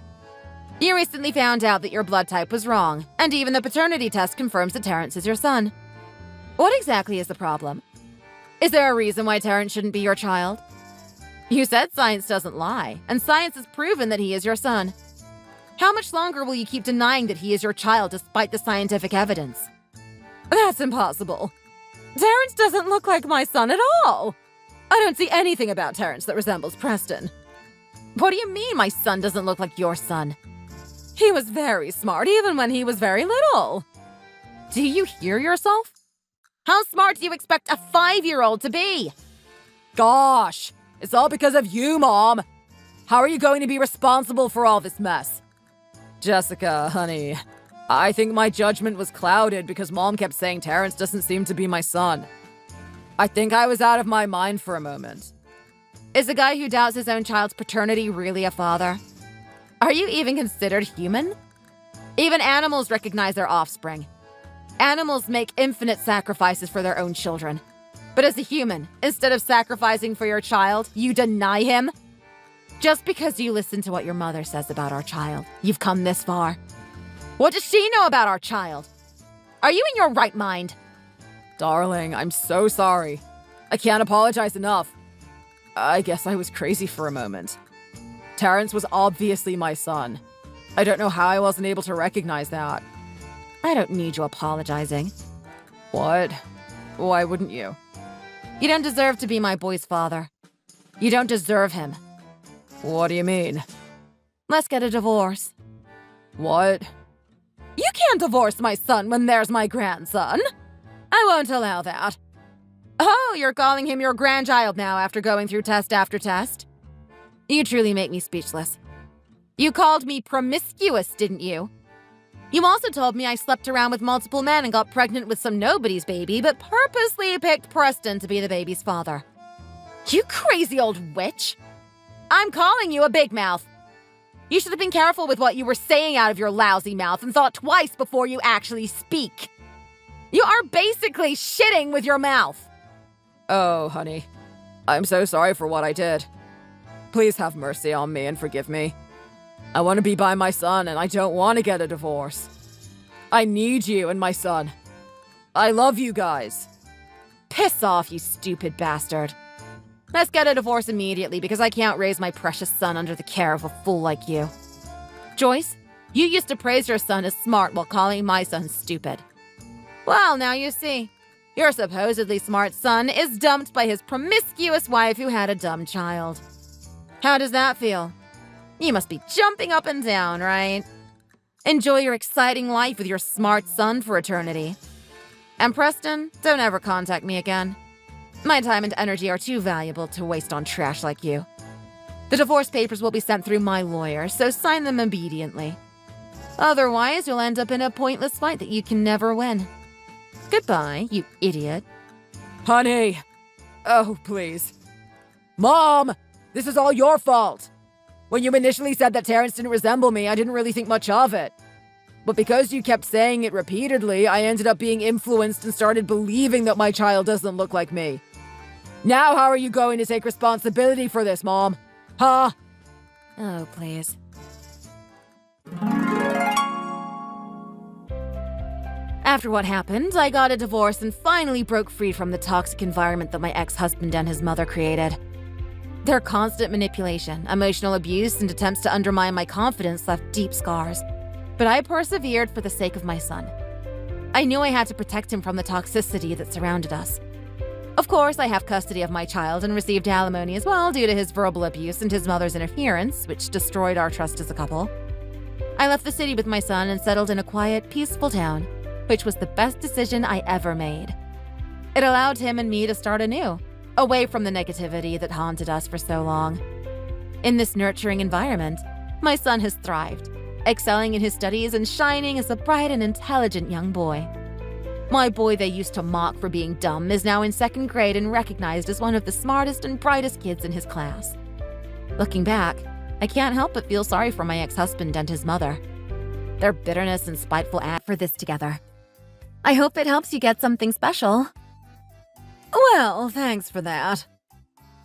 You recently found out that your blood type was wrong, and even the paternity test confirms that Terrence is your son. What exactly is the problem? Is there a reason why Terrence shouldn't be your child? You said science doesn't lie, and science has proven that he is your son. How much longer will you keep denying that he is your child despite the scientific evidence? That's impossible. Terrence doesn't look like my son at all. I don't see anything about Terrence that resembles Preston. What do you mean my son doesn't look like your son? He was very smart even when he was very little. Do you hear yourself? How smart do you expect a 5-year-old to be? Gosh, it's all because of you, Mom. How are you going to be responsible for all this mess? Jessica, honey, I think my judgment was clouded because Mom kept saying Terrence doesn't seem to be my son. I think I was out of my mind for a moment. Is a guy who doubts his own child's paternity really a father? Are you even considered human? Even animals recognize their offspring. Animals make infinite sacrifices for their own children. But as a human, instead of sacrificing for your child, you deny him? Just because you listen to what your mother says about our child, you've come this far. What does she know about our child? Are you in your right mind? Darling, I'm so sorry. I can't apologize enough. I guess I was crazy for a moment. Terrence was obviously my son. I don't know how I wasn't able to recognize that. I don't need you apologizing. What? Why wouldn't you? You don't deserve to be my boy's father. You don't deserve him. What do you mean? Let's get a divorce. What? You can't divorce my son when there's my grandson. I won't allow that. Oh, you're calling him your grandchild now after going through test after test? You truly make me speechless. You called me promiscuous, didn't you? You also told me I slept around with multiple men and got pregnant with some nobody's baby, but purposely picked Preston to be the baby's father. You crazy old witch! I'm calling you a big mouth. You should have been careful with what you were saying out of your lousy mouth and thought twice before you actually speak. You are basically shitting with your mouth. Oh, honey. I'm so sorry for what I did. Please have mercy on me and forgive me. I want to be by my son and I don't want to get a divorce. I need you and my son. I love you guys. Piss off, you stupid bastard. Let's get a divorce immediately because I can't raise my precious son under the care of a fool like you. Joyce, you used to praise your son as smart while calling my son stupid. Well, now you see. Your supposedly smart son is dumped by his promiscuous wife who had a dumb child. How does that feel? You must be jumping up and down, right? Enjoy your exciting life with your smart son for eternity. And Preston, don't ever contact me again. My time and energy are too valuable to waste on trash like you. The divorce papers will be sent through my lawyer, so sign them obediently. Otherwise, you'll end up in a pointless fight that you can never win. Goodbye, you idiot. Honey! Oh, please. Mom! This is all your fault! When you initially said that Terrence didn't resemble me, I didn't really think much of it. But because you kept saying it repeatedly, I ended up being influenced and started believing that my child doesn't look like me. Now how are you going to take responsibility for this, Mom? Huh? Oh, please. After what happened, I got a divorce and finally broke free from the toxic environment that my ex-husband and his mother created. Their constant manipulation, emotional abuse, and attempts to undermine my confidence left deep scars. But I persevered for the sake of my son. I knew I had to protect him from the toxicity that surrounded us. Of course, I have custody of my child and received alimony as well due to his verbal abuse and his mother's interference, which destroyed our trust as a couple. I left the city with my son and settled in a quiet, peaceful town, which was the best decision I ever made. It allowed him and me to start anew, away from the negativity that haunted us for so long. In this nurturing environment, my son has thrived, excelling in his studies and shining as a bright and intelligent young boy. My boy they used to mock for being dumb is now in 2nd grade and recognized as one of the smartest and brightest kids in his class. Looking back, I can't help but feel sorry for my ex-husband and his mother. Their bitterness and spiteful act for this together. I hope it helps you get something special. Well, thanks for that.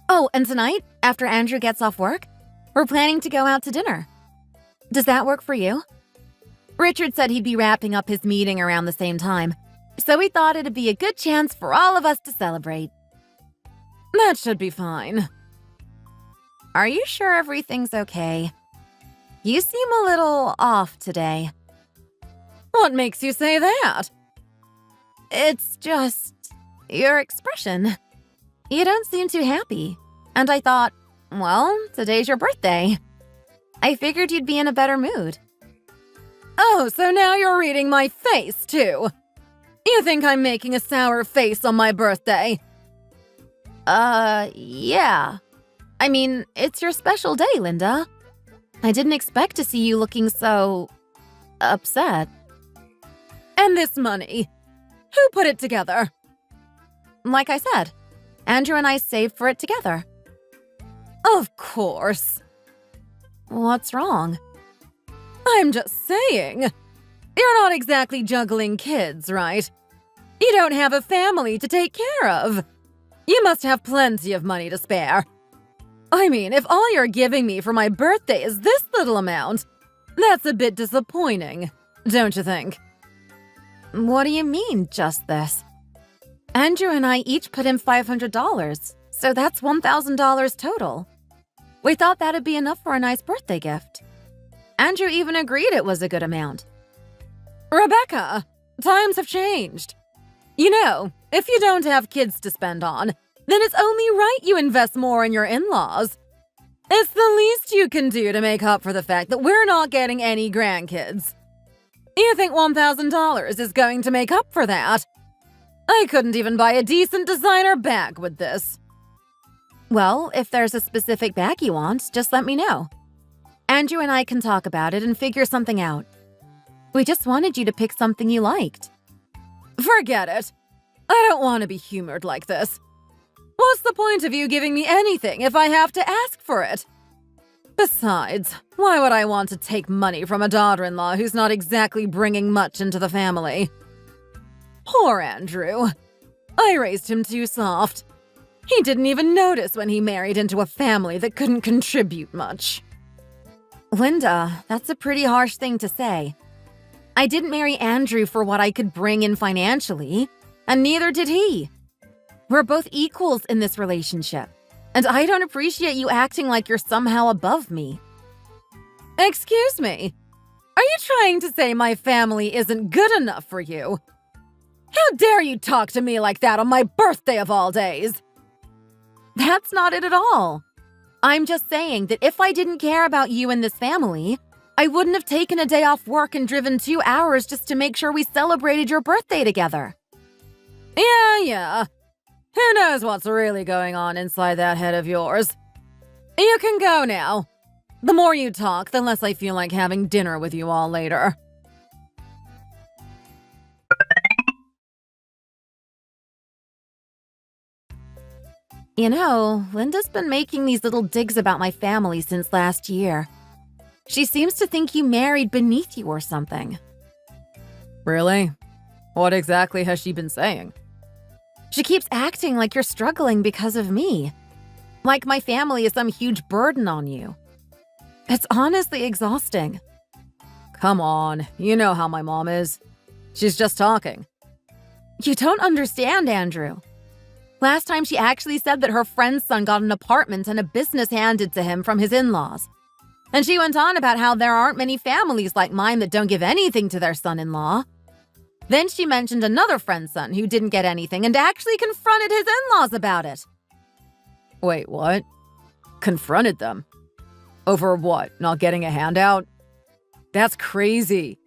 Oh, and tonight, after Andrew gets off work, we're planning to go out to dinner. Does that work for you? Richard said he'd be wrapping up his meeting around the same time, so we thought it'd be a good chance for all of us to celebrate. That should be fine. Are you sure everything's okay? You seem a little off today. What makes you say that? It's just your expression. You don't seem too happy. And I thought, well, today's your birthday. I figured you'd be in a better mood. Oh, so now you're reading my face, too. You think I'm making a sour face on my birthday? Yeah. I mean, it's your special day, Linda. I didn't expect to see you looking so upset. And this money? Who put it together? Like I said, Andrew and I saved for it together. Of course. What's wrong? I'm just saying. You're not exactly juggling kids, right? You don't have a family to take care of. You must have plenty of money to spare. I mean, if all you're giving me for my birthday is this little amount, that's a bit disappointing, don't you think? What do you mean, just this? Andrew and I each put in $500, so that's $1,000 total. We thought that'd be enough for a nice birthday gift. Andrew even agreed it was a good amount. Rebecca, times have changed. You know, if you don't have kids to spend on, then it's only right you invest more in your in-laws. It's the least you can do to make up for the fact that we're not getting any grandkids. You think $1,000 is going to make up for that? I couldn't even buy a decent designer bag with this. Well, if there's a specific bag you want, just let me know. Andrew and I can talk about it and figure something out. We just wanted you to pick something you liked. Forget it. I don't want to be humored like this. What's the point of you giving me anything if I have to ask for it? Besides, why would I want to take money from a daughter-in-law who's not exactly bringing much into the family? Poor Andrew. I raised him too soft. He didn't even notice when he married into a family that couldn't contribute much. Linda, that's a pretty harsh thing to say. I didn't marry Andrew for what I could bring in financially, and neither did he. We're both equals in this relationship, and I don't appreciate you acting like you're somehow above me. Excuse me? Are you trying to say my family isn't good enough for you? How dare you talk to me like that on my birthday of all days? That's not it at all. I'm just saying that if I didn't care about you and this family, I wouldn't have taken a day off work and driven 2 hours just to make sure we celebrated your birthday together. Yeah. Who knows what's really going on inside that head of yours? You can go now. The more you talk, the less I feel like having dinner with you all later. You know, Linda's been making these little digs about my family since last year. She seems to think you married beneath you or something. Really? What exactly has she been saying? She keeps acting like you're struggling because of me. Like my family is some huge burden on you. It's honestly exhausting. Come on, you know how my mom is. She's just talking. You don't understand, Andrew. Last time she actually said that her friend's son got an apartment and a business handed to him from his in-laws. And she went on about how there aren't many families like mine that don't give anything to their son-in-law. Then she mentioned another friend's son who didn't get anything and actually confronted his in-laws about it. Wait, what? Confronted them? Over what, not getting a handout? That's crazy.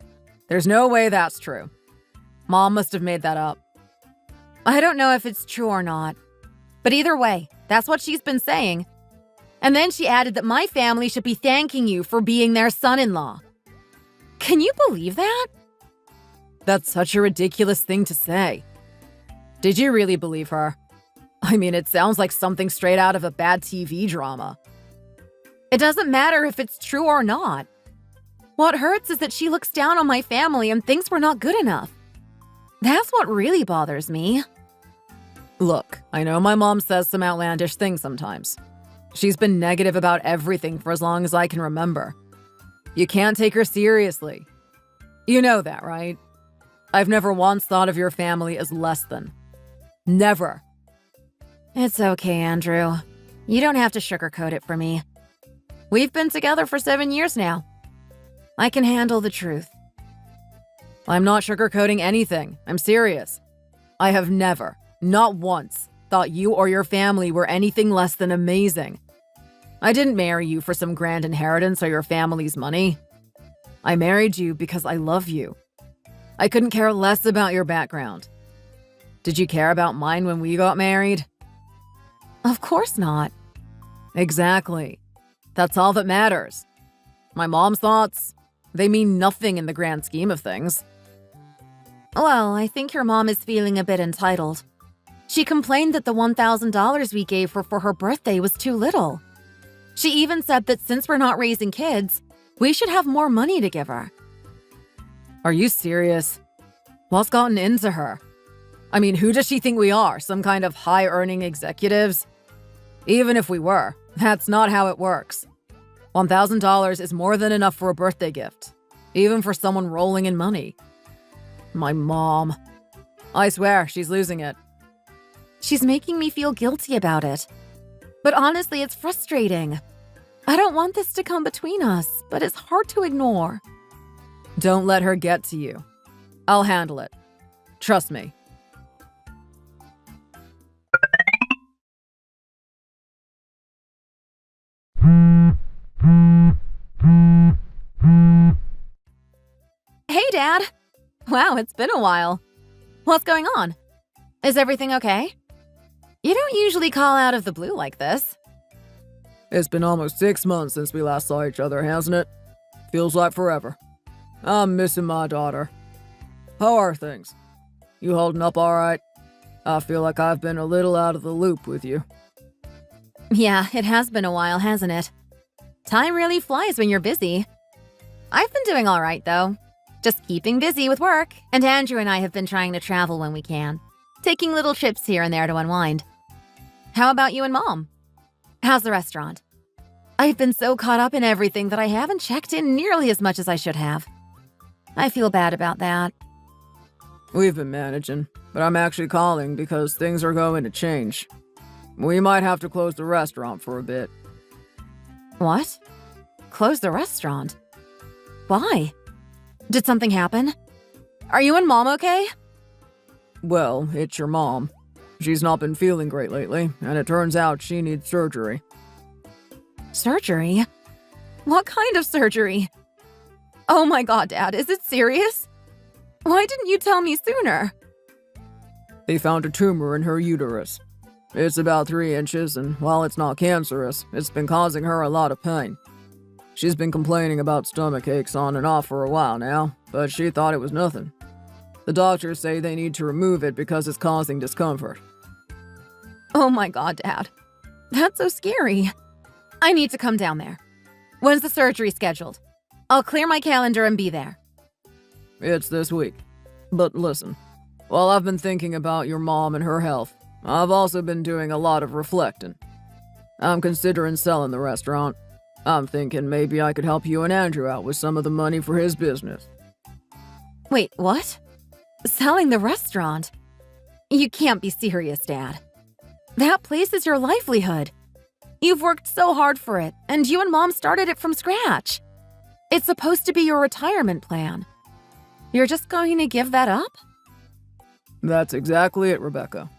There's no way that's true. Mom must have made that up. I don't know if it's true or not. But either way, that's what she's been saying. And then she added that my family should be thanking you for being their son-in-law. Can you believe that? That's such a ridiculous thing to say. Did you really believe her? I mean, it sounds like something straight out of a bad TV drama. It doesn't matter if it's true or not. What hurts is that she looks down on my family and thinks we're not good enough. That's what really bothers me. Look, I know my mom says some outlandish things sometimes. She's been negative about everything for as long as I can remember. You can't take her seriously. You know that, right? I've never once thought of your family as less than. Never. It's okay, Andrew. You don't have to sugarcoat it for me. We've been together for 7 years now. I can handle the truth. I'm not sugarcoating anything. I'm serious. I have never, not once, thought you or your family were anything less than amazing. I didn't marry you for some grand inheritance or your family's money. I married you because I love you. I couldn't care less about your background. Did you care about mine when we got married? Of course not. Exactly. That's all that matters. My mom's thoughts, they mean nothing in the grand scheme of things. Well, I think your mom is feeling a bit entitled. She complained that the $1,000 we gave her for her birthday was too little. She even said that since we're not raising kids, we should have more money to give her. Are you serious? What's gotten into her? I mean, who does she think we are? Some kind of high-earning executives? Even if we were, that's not how it works. $1,000 is more than enough for a birthday gift, even for someone rolling in money. My mom. I swear, she's losing it. She's making me feel guilty about it. But honestly, it's frustrating. I don't want this to come between us, but it's hard to ignore. Don't let her get to you. I'll handle it. Trust me. Hey, Dad. Wow, it's been a while. What's going on? Is everything okay? You don't usually call out of the blue like this. It's been almost 6 months since we last saw each other, hasn't it? Feels like forever. I'm missing my daughter. How are things? You holding up all right? I feel like I've been a little out of the loop with you. Yeah, it has been a while, hasn't it? Time really flies when you're busy. I've been doing all right, though. Just keeping busy with work, and Andrew and I have been trying to travel when we can, taking little trips here and there to unwind. How about you and Mom? How's the restaurant? I've been so caught up in everything that I haven't checked in nearly as much as I should have. I feel bad about that. We've been managing, but I'm actually calling because things are going to change. We might have to close the restaurant for a bit. What? Close the restaurant? Why? Did something happen? Are you and Mom okay? Well, it's your mom. She's not been feeling great lately, and it turns out she needs surgery. Surgery? What kind of surgery? Oh my god, Dad, is it serious? Why didn't you tell me sooner? They found a tumor in her uterus. It's about 3 inches, and while it's not cancerous, it's been causing her a lot of pain. She's been complaining about stomach aches on and off for a while now, but she thought it was nothing. The doctors say they need to remove it because it's causing discomfort. Oh my god, Dad. That's so scary. I need to come down there. When's the surgery scheduled? I'll clear my calendar and be there. It's this week. But listen, while I've been thinking about your mom and her health, I've also been doing a lot of reflecting. I'm considering selling the restaurant. I'm thinking maybe I could help you and Andrew out with some of the money for his business. Wait, what? Selling the restaurant? You can't be serious, Dad. That place is your livelihood. You've worked so hard for it, and you and Mom started it from scratch. It's supposed to be your retirement plan. You're just going to give that up? That's exactly it, Rebecca.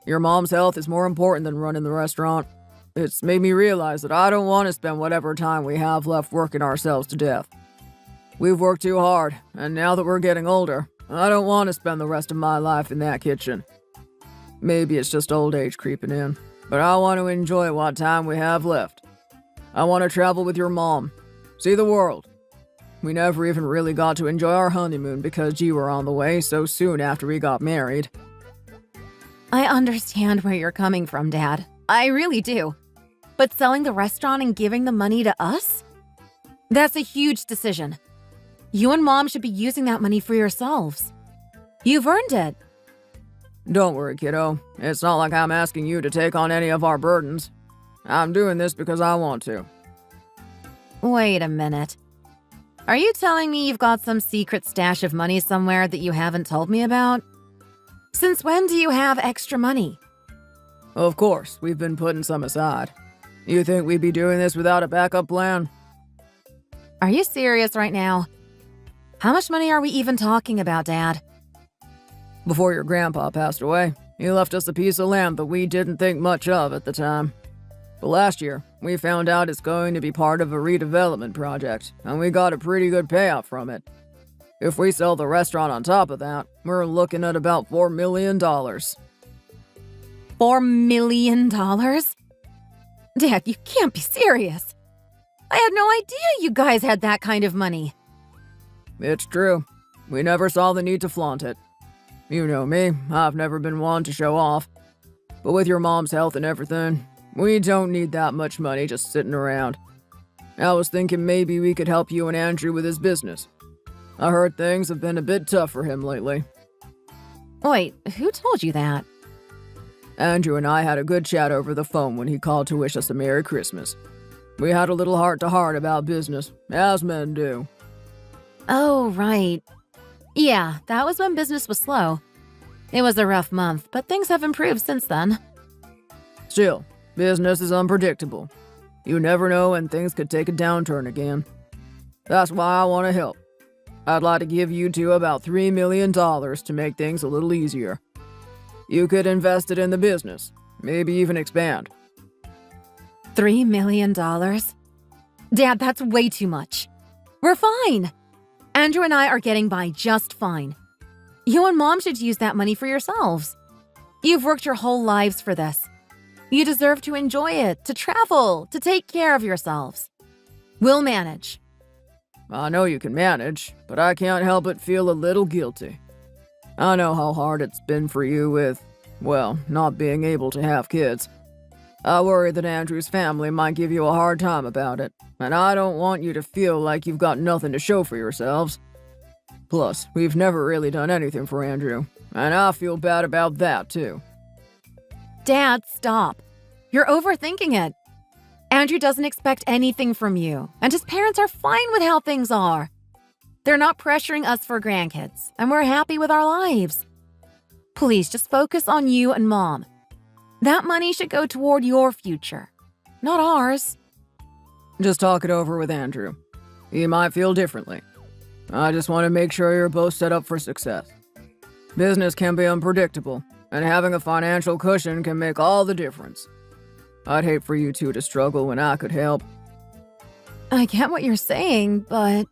Your mom's health is more important than running the restaurant. It's made me realize that I don't want to spend whatever time we have left working ourselves to death. We've worked too hard, and now that we're getting older, I don't want to spend the rest of my life in that kitchen. Maybe it's just old age creeping in, but I want to enjoy what time we have left. I want to travel with your mom, see the world. We never even really got to enjoy our honeymoon because you were on the way so soon after we got married. I understand where you're coming from, Dad. I really do. But selling the restaurant and giving the money to us? That's a huge decision. You and Mom should be using that money for yourselves. You've earned it. Don't worry, kiddo. It's not like I'm asking you to take on any of our burdens. I'm doing this because I want to. Wait a minute. Are you telling me you've got some secret stash of money somewhere that you haven't told me about? Since when do you have extra money? Of course, we've been putting some aside. You think we'd be doing this without a backup plan? Are you serious right now? How much money are we even talking about, Dad? Before your grandpa passed away, he left us a piece of land that we didn't think much of at the time. But last year, we found out it's going to be part of a redevelopment project, and we got a pretty good payout from it. If we sell the restaurant on top of that, we're looking at about $4 million. $4 million? Dad, you can't be serious. I had no idea you guys had that kind of money. It's true. We never saw the need to flaunt it. You know me, I've never been one to show off. But with your mom's health and everything, we don't need that much money just sitting around. I was thinking maybe we could help you and Andrew with his business. I heard things have been a bit tough for him lately. Wait, who told you that? Andrew and I had a good chat over the phone when he called to wish us a Merry Christmas. We had a little heart-to-heart about business, as men do. Oh, right. Yeah, that was when business was slow. It was a rough month, but things have improved since then. Still, business is unpredictable. You never know when things could take a downturn again. That's why I want to help. I'd like to give you two about $3 million to make things a little easier. You could invest it in the business, maybe even expand. $3 million? Dad, that's way too much. We're fine. Andrew and I are getting by just fine. You and Mom should use that money for yourselves. You've worked your whole lives for this. You deserve to enjoy it, to travel, to take care of yourselves. We'll manage. I know you can manage, but I can't help but feel a little guilty. I know how hard it's been for you with, well, not being able to have kids. I worry that Andrew's family might give you a hard time about it, and I don't want you to feel like you've got nothing to show for yourselves. Plus, we've never really done anything for Andrew, and I feel bad about that, too. Dad, stop. You're overthinking it. Andrew doesn't expect anything from you, and his parents are fine with how things are. They're not pressuring us for grandkids, and we're happy with our lives. Please just focus on you and Mom. That money should go toward your future, not ours. Just talk it over with Andrew. He might feel differently. I just want to make sure you're both set up for success. Business can be unpredictable, and having a financial cushion can make all the difference. I'd hate for you two to struggle when I could help. I get what you're saying, but...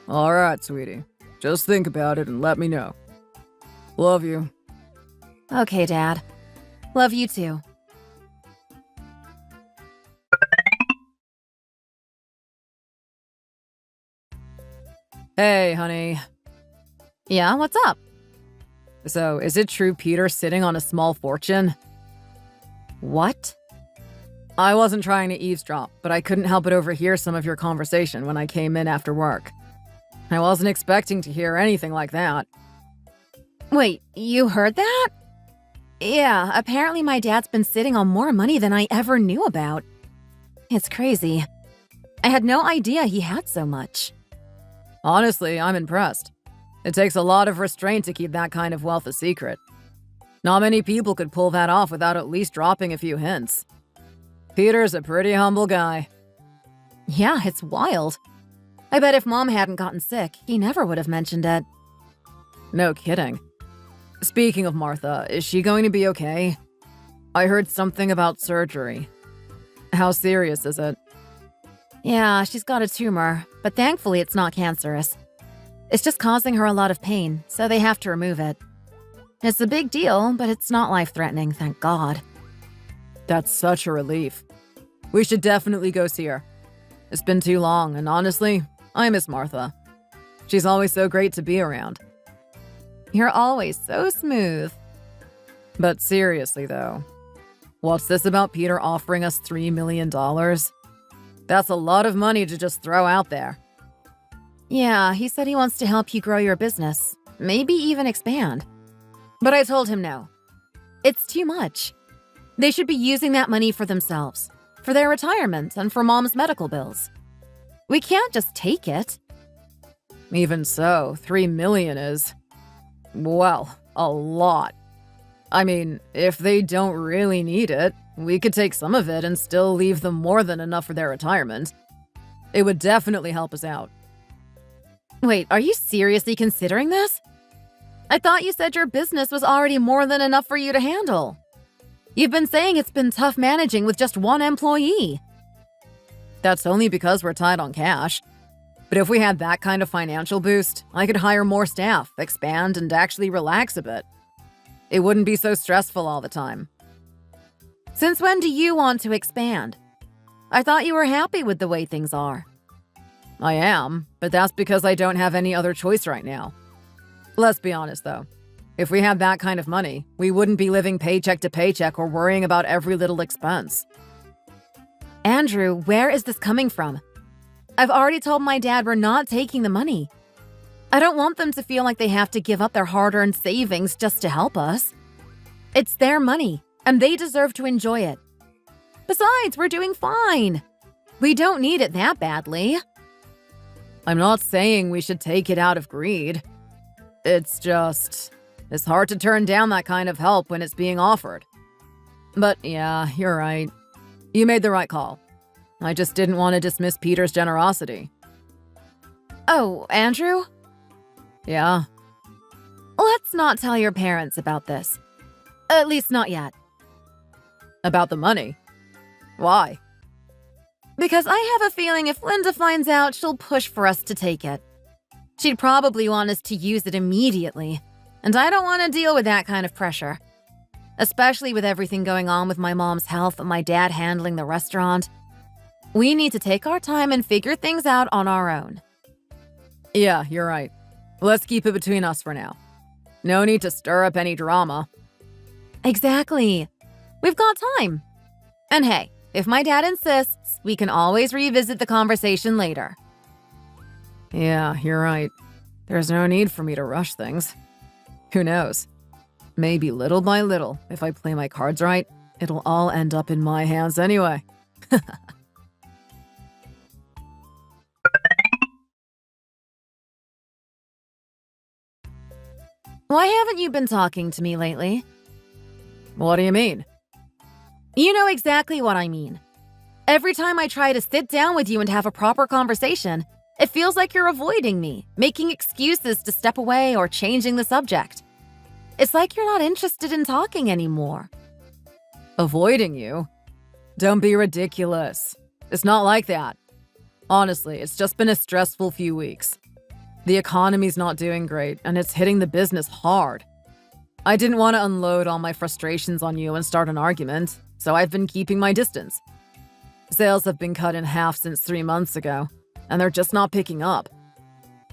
All right, sweetie. Just think about it and let me know. Love you. Okay, Dad. Love you too. Hey, honey. Yeah, what's up? So, is it true Peter's sitting on a small fortune? What? I wasn't trying to eavesdrop, but I couldn't help but overhear some of your conversation when I came in after work. I wasn't expecting to hear anything like that. Wait, you heard that? Yeah, apparently my dad's been sitting on more money than I ever knew about. It's crazy. I had no idea he had so much. Honestly, I'm impressed. It takes a lot of restraint to keep that kind of wealth a secret. Not many people could pull that off without at least dropping a few hints. Peter's a pretty humble guy. Yeah, it's wild. I bet if Mom hadn't gotten sick, he never would have mentioned it. No kidding. Speaking of Martha, is she going to be okay? I heard something about surgery. How serious is it? Yeah, she's got a tumor, but thankfully it's not cancerous. It's just causing her a lot of pain, so they have to remove it. It's a big deal, but it's not life-threatening, thank God. That's such a relief. We should definitely go see her. It's been too long, and honestly, I miss Martha. She's always so great to be around. You're always so smooth. But seriously, though, what's this about Peter offering us $3 million? That's a lot of money to just throw out there. Yeah, he said he wants to help you grow your business, maybe even expand. But I told him no. It's too much. They should be using that money for themselves, for their retirement, and for Mom's medical bills. We can't just take it. Even so, $3 million is, well, a lot. I mean, if they don't really need it, we could take some of it and still leave them more than enough for their retirement. It would definitely help us out. Wait, are you seriously considering this? I thought you said your business was already more than enough for you to handle. You've been saying it's been tough managing with just one employee. That's only because we're tight on cash. But if we had that kind of financial boost, I could hire more staff, expand, and actually relax a bit. It wouldn't be so stressful all the time. Since when do you want to expand? I thought you were happy with the way things are. I am, but that's because I don't have any other choice right now. Let's be honest, though. If we had that kind of money, we wouldn't be living paycheck to paycheck or worrying about every little expense. Andrew, where is this coming from? I've already told my dad we're not taking the money. I don't want them to feel like they have to give up their hard-earned savings just to help us. It's their money, and they deserve to enjoy it. Besides, we're doing fine. We don't need it that badly. I'm not saying we should take it out of greed. It's hard to turn down that kind of help when it's being offered. But yeah, you're right. You made the right call. I just didn't want to dismiss Peter's generosity. Oh, Andrew? Yeah? Let's not tell your parents about this. At least not yet. About the money? Why? Because I have a feeling if Linda finds out, she'll push for us to take it. She'd probably want us to use it immediately, and I don't want to deal with that kind of pressure. Especially with everything going on with my mom's health and my dad handling the restaurant. We need to take our time and figure things out on our own. Yeah, you're right. Let's keep it between us for now. No need to stir up any drama. Exactly. We've got time. And hey, if my dad insists, we can always revisit the conversation later. Yeah, you're right. There's no need for me to rush things. Who knows? Maybe little by little, if I play my cards right, it'll all end up in my hands anyway. Why haven't you been talking to me lately? What do you mean? You know exactly what I mean. Every time I try to sit down with you and have a proper conversation, it feels like you're avoiding me, making excuses to step away or changing the subject. It's like you're not interested in talking anymore. Avoiding you? Don't be ridiculous. It's not like that. Honestly, it's just been a stressful few weeks. The economy's not doing great, and it's hitting the business hard. I didn't want to unload all my frustrations on you and start an argument, so I've been keeping my distance. Sales have been cut in half since 3 months ago, and they're just not picking up.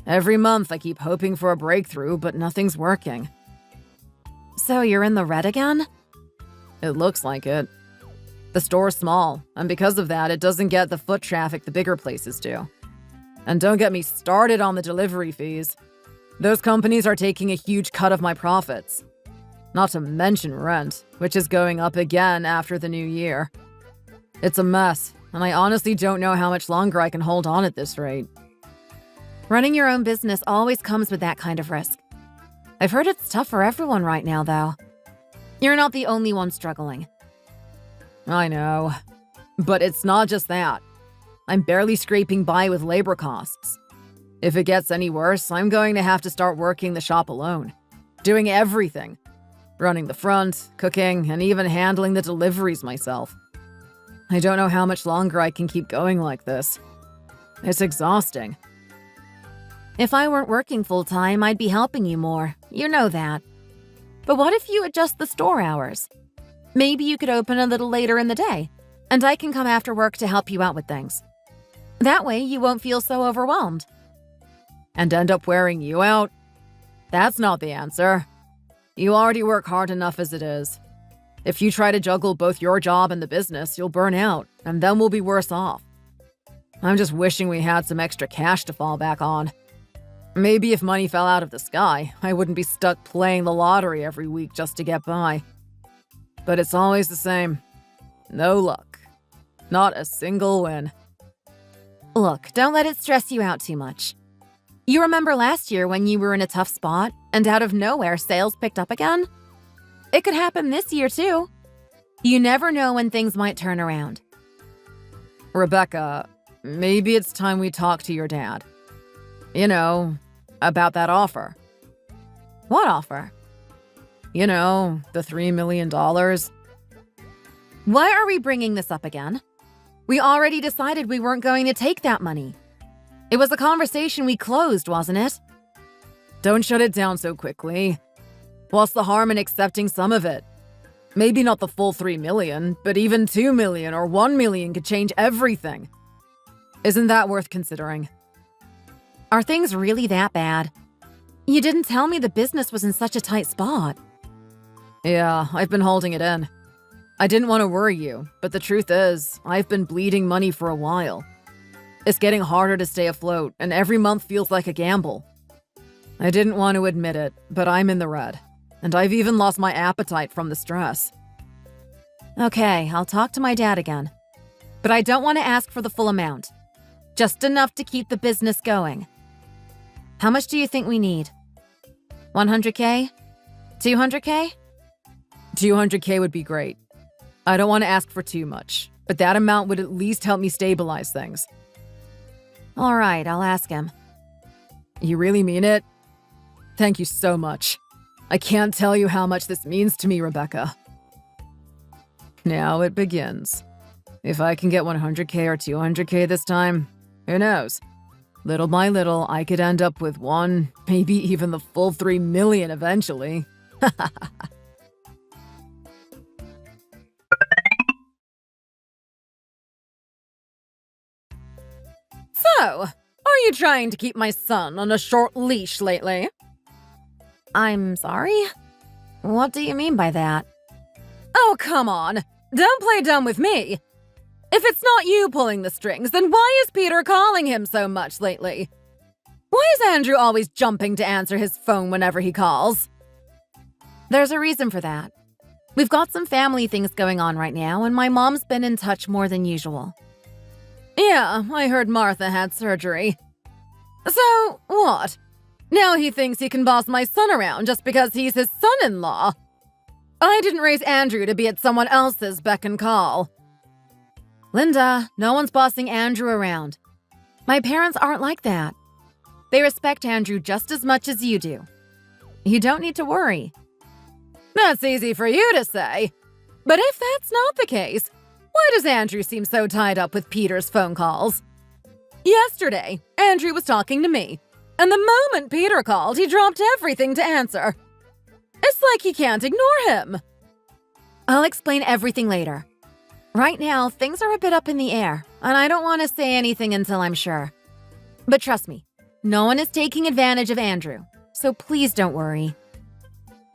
Every month I keep hoping for a breakthrough, but nothing's working. So you're in the red again? It looks like it. The store's small, and because of that, it doesn't get the foot traffic the bigger places do. And don't get me started on the delivery fees. Those companies are taking a huge cut of my profits. Not to mention rent, which is going up again after the new year. It's a mess, and I honestly don't know how much longer I can hold on at this rate. Running your own business always comes with that kind of risk. I've heard it's tough for everyone right now, though. You're not the only one struggling. I know. But it's not just that. I'm barely scraping by with labor costs. If it gets any worse, I'm going to have to start working the shop alone. Doing everything. Running the front, cooking, and even handling the deliveries myself. I don't know how much longer I can keep going like this. It's exhausting. If I weren't working full-time, I'd be helping you more. You know that. But what if you adjust the store hours? Maybe you could open a little later in the day, and I can come after work to help you out with things. That way, you won't feel so overwhelmed. And end up wearing you out? That's not the answer. You already work hard enough as it is. If you try to juggle both your job and the business, you'll burn out, and then we'll be worse off. I'm just wishing we had some extra cash to fall back on. Maybe if money fell out of the sky, I wouldn't be stuck playing the lottery every week just to get by. But it's always the same. No luck. Not a single win. Look, don't let it stress you out too much. You remember last year when you were in a tough spot, and out of nowhere sales picked up again? It could happen this year too. You never know when things might turn around. Rebecca, maybe it's time we talk to your dad. You know, about that offer. What offer? You know, the $3 million. Why are we bringing this up again? We already decided we weren't going to take that money. It was a conversation we closed, wasn't it? Don't shut it down so quickly. What's the harm in accepting some of it? Maybe not the full 3 million, but even 2 million or 1 million could change everything. Isn't that worth considering? Are things really that bad? You didn't tell me the business was in such a tight spot. Yeah, I've been holding it in. I didn't want to worry you, but the truth is, I've been bleeding money for a while. It's getting harder to stay afloat, and every month feels like a gamble. I didn't want to admit it, but I'm in the red. And I've even lost my appetite from the stress. Okay, I'll talk to my dad again. But I don't want to ask for the full amount. Just enough to keep the business going. How much do you think we need? 100K? 200K? 200K would be great. I don't want to ask for too much, but that amount would at least help me stabilize things. All right, I'll ask him. You really mean it? Thank you so much. I can't tell you how much this means to me, Rebecca. Now it begins. If I can get 100K or 200K this time, who knows? Little by little, I could end up with 1, maybe even the full 3 million eventually. So, are you trying to keep my son on a short leash lately? I'm sorry? What do you mean by that? Oh, come on. Don't play dumb with me. If it's not you pulling the strings, then why is Peter calling him so much lately? Why is Andrew always jumping to answer his phone whenever he calls? There's a reason for that. We've got some family things going on right now, and my mom's been in touch more than usual. Yeah, I heard Martha had surgery. So, what? Now he thinks he can boss my son around just because he's his son-in-law. I didn't raise Andrew to be at someone else's beck and call. Linda, no one's bossing Andrew around. My parents aren't like that. They respect Andrew just as much as you do. You don't need to worry. That's easy for you to say. But if that's not the case, why does Andrew seem so tied up with Peter's phone calls? Yesterday, Andrew was talking to me, and the moment Peter called, he dropped everything to answer. It's like he can't ignore him. I'll explain everything later. Right now, things are a bit up in the air, and I don't want to say anything until I'm sure. But trust me, no one is taking advantage of Andrew, so please don't worry.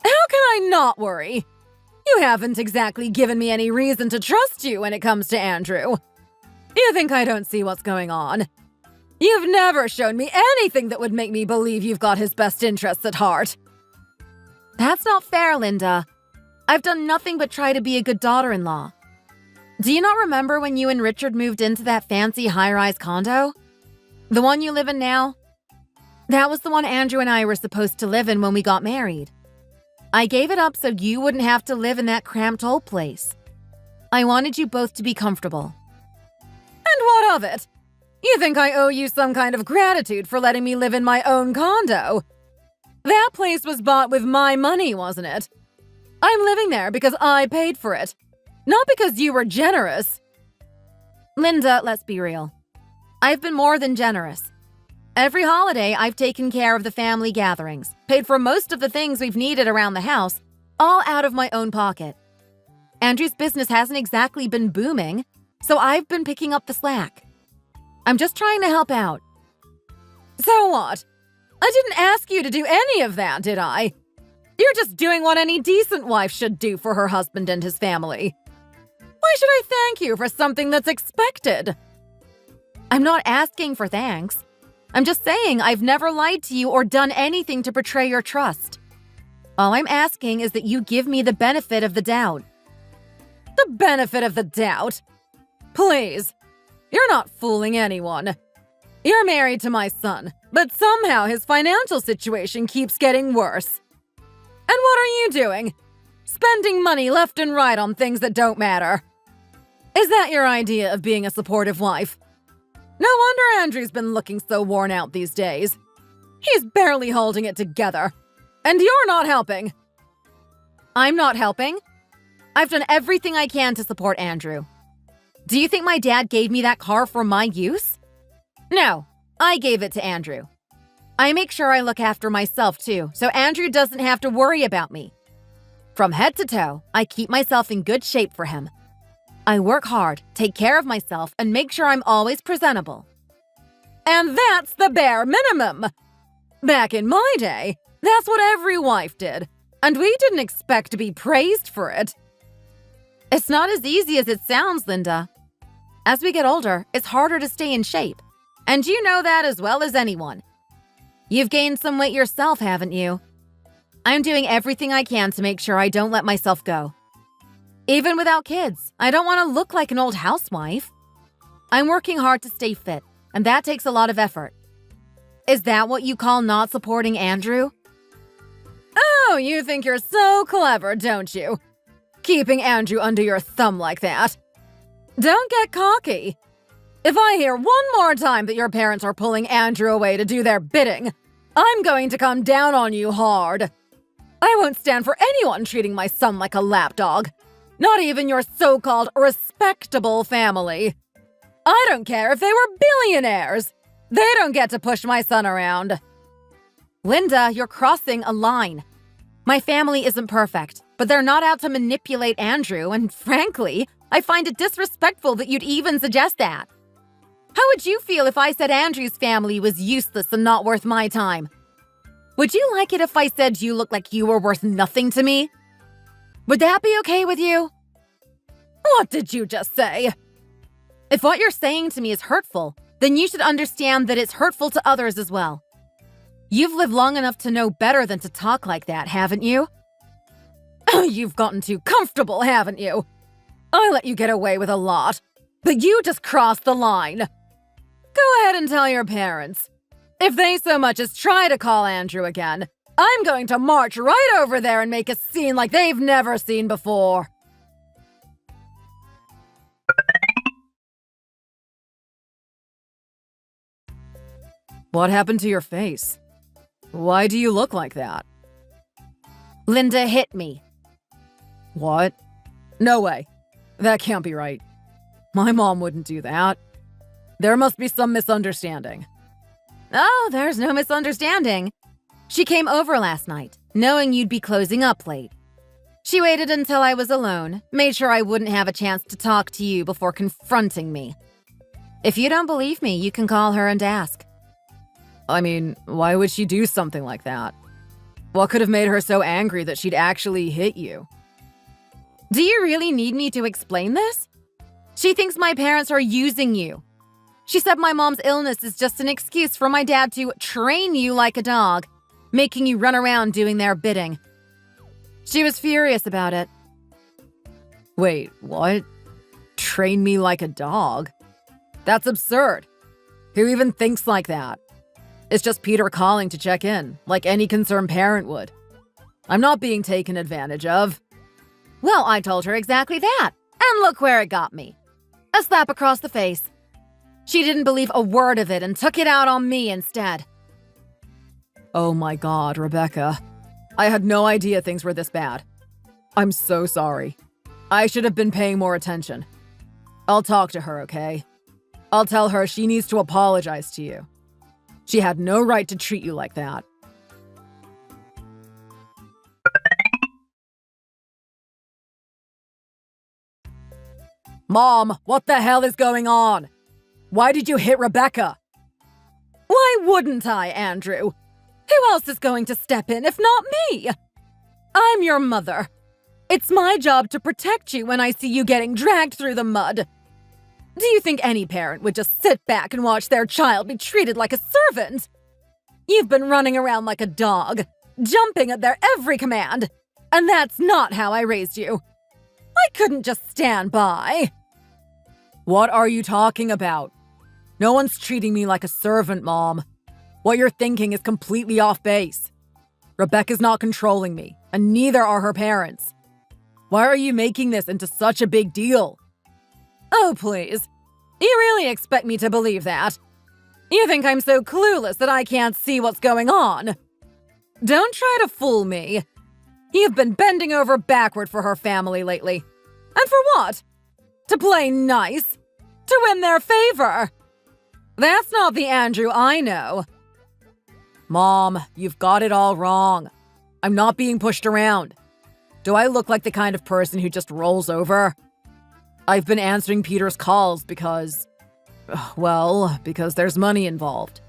How can I not worry? You haven't exactly given me any reason to trust you when it comes to Andrew. You think I don't see what's going on? You've never shown me anything that would make me believe you've got his best interests at heart. That's not fair, Linda. I've done nothing but try to be a good daughter-in-law. Do you not remember when you and Richard moved into that fancy high-rise condo? The one you live in now? That was the one Andrew and I were supposed to live in when we got married. I gave it up so you wouldn't have to live in that cramped old place. I wanted you both to be comfortable. And what of it? You think I owe you some kind of gratitude for letting me live in my own condo? That place was bought with my money, wasn't it? I'm living there because I paid for it, not because you were generous. Linda, let's be real. I've been more than generous. Every holiday, I've taken care of the family gatherings, paid for most of the things we've needed around the house, all out of my own pocket. Andrew's business hasn't exactly been booming, so I've been picking up the slack. I'm just trying to help out. So what? I didn't ask you to do any of that, did I? You're just doing what any decent wife should do for her husband and his family. Why should I thank you for something that's expected? I'm not asking for thanks. I'm just saying I've never lied to you or done anything to betray your trust. All I'm asking is that you give me the benefit of the doubt. The benefit of the doubt? Please. You're not fooling anyone. You're married to my son, but somehow his financial situation keeps getting worse. And what are you doing? Spending money left and right on things that don't matter. Is that your idea of being a supportive wife? No wonder Andrew's been looking so worn out these days. He's barely holding it together. And you're not helping. I'm not helping. I've done everything I can to support Andrew. Do you think my dad gave me that car for my use? No, I gave it to Andrew. I make sure I look after myself too, so Andrew doesn't have to worry about me. From head to toe, I keep myself in good shape for him. I work hard, take care of myself, and make sure I'm always presentable. And that's the bare minimum! Back in my day, that's what every wife did, and we didn't expect to be praised for it. It's not as easy as it sounds, Linda. As we get older, it's harder to stay in shape, and you know that as well as anyone. You've gained some weight yourself, haven't you? I'm doing everything I can to make sure I don't let myself go. Even without kids, I don't want to look like an old housewife. I'm working hard to stay fit, and that takes a lot of effort. Is that what you call not supporting Andrew? Oh, you think you're so clever, don't you? Keeping Andrew under your thumb like that. Don't get cocky. If I hear one more time that your parents are pulling Andrew away to do their bidding, I'm going to come down on you hard. I won't stand for anyone treating my son like a lapdog. Not even your so-called respectable family. I don't care if they were billionaires. They don't get to push my son around. Linda, you're crossing a line. My family isn't perfect, but they're not out to manipulate Andrew, and frankly, I find it disrespectful that you'd even suggest that. How would you feel if I said Andrew's family was useless and not worth my time? Would you like it if I said you looked like you were worth nothing to me? Would that be okay with you? What did you just say? If what you're saying to me is hurtful, then you should understand that it's hurtful to others as well. You've lived long enough to know better than to talk like that, haven't you? You've gotten too comfortable, haven't you? I let you get away with a lot, but you just crossed the line. Go ahead and tell your parents. If they so much as try to call Andrew again, I'm going to march right over there and make a scene like they've never seen before. What happened to your face? Why do you look like that? Linda hit me. What? No way. That can't be right. My mom wouldn't do that. There must be some misunderstanding. Oh, there's no misunderstanding. She came over last night, knowing you'd be closing up late. She waited until I was alone, made sure I wouldn't have a chance to talk to you before confronting me. If you don't believe me, you can call her and ask. I mean, why would she do something like that? What could have made her so angry that she'd actually hit you? Do you really need me to explain this? She thinks my parents are using you. She said my mom's illness is just an excuse for my dad to train you like a dog, making you run around doing their bidding. She was furious about it. Wait, what? Train me like a dog? That's absurd. Who even thinks like that? It's just Peter calling to check in, like any concerned parent would. I'm not being taken advantage of. Well, I told her exactly that, and look where it got me. A slap across the face. She didn't believe a word of it and took it out on me instead. Oh my God, Rebecca. I had no idea things were this bad. I'm so sorry. I should have been paying more attention. I'll talk to her, okay? I'll tell her she needs to apologize to you. She had no right to treat you like that. Mom, what the hell is going on? Why did you hit Rebecca? Why wouldn't I, Andrew? Who else is going to step in if not me? I'm your mother. It's my job to protect you when I see you getting dragged through the mud. Do you think any parent would just sit back and watch their child be treated like a servant? You've been running around like a dog, jumping at their every command, and that's not how I raised you. I couldn't just stand by. What are you talking about? No one's treating me like a servant, Mom. What you're thinking is completely off base. Rebecca's not controlling me, and neither are her parents. Why are you making this into such a big deal? Oh, please. You really expect me to believe that? You think I'm so clueless that I can't see what's going on? Don't try to fool me. You've been bending over backward for her family lately. And for what? To play nice? To win their favor? That's not the Andrew I know. Mom, you've got it all wrong. I'm not being pushed around. Do I look like the kind of person who just rolls over? I've been answering Peter's calls because there's money involved.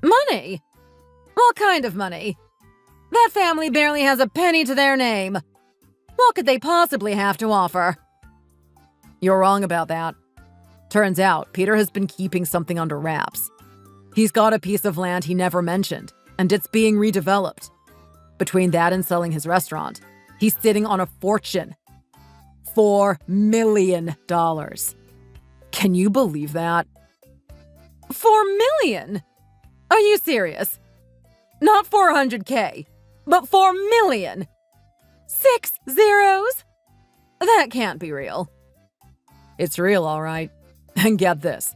Money? What kind of money? That family barely has a penny to their name. What could they possibly have to offer? You're wrong about that. Turns out, Peter has been keeping something under wraps. He's got a piece of land he never mentioned, and it's being redeveloped. Between that and selling his restaurant, he's sitting on a fortune. $4 million. Can you believe that? $4 million? Are you serious? Not 400K, but 4 million. 6 zeros? That can't be real. It's real, all right. And get this.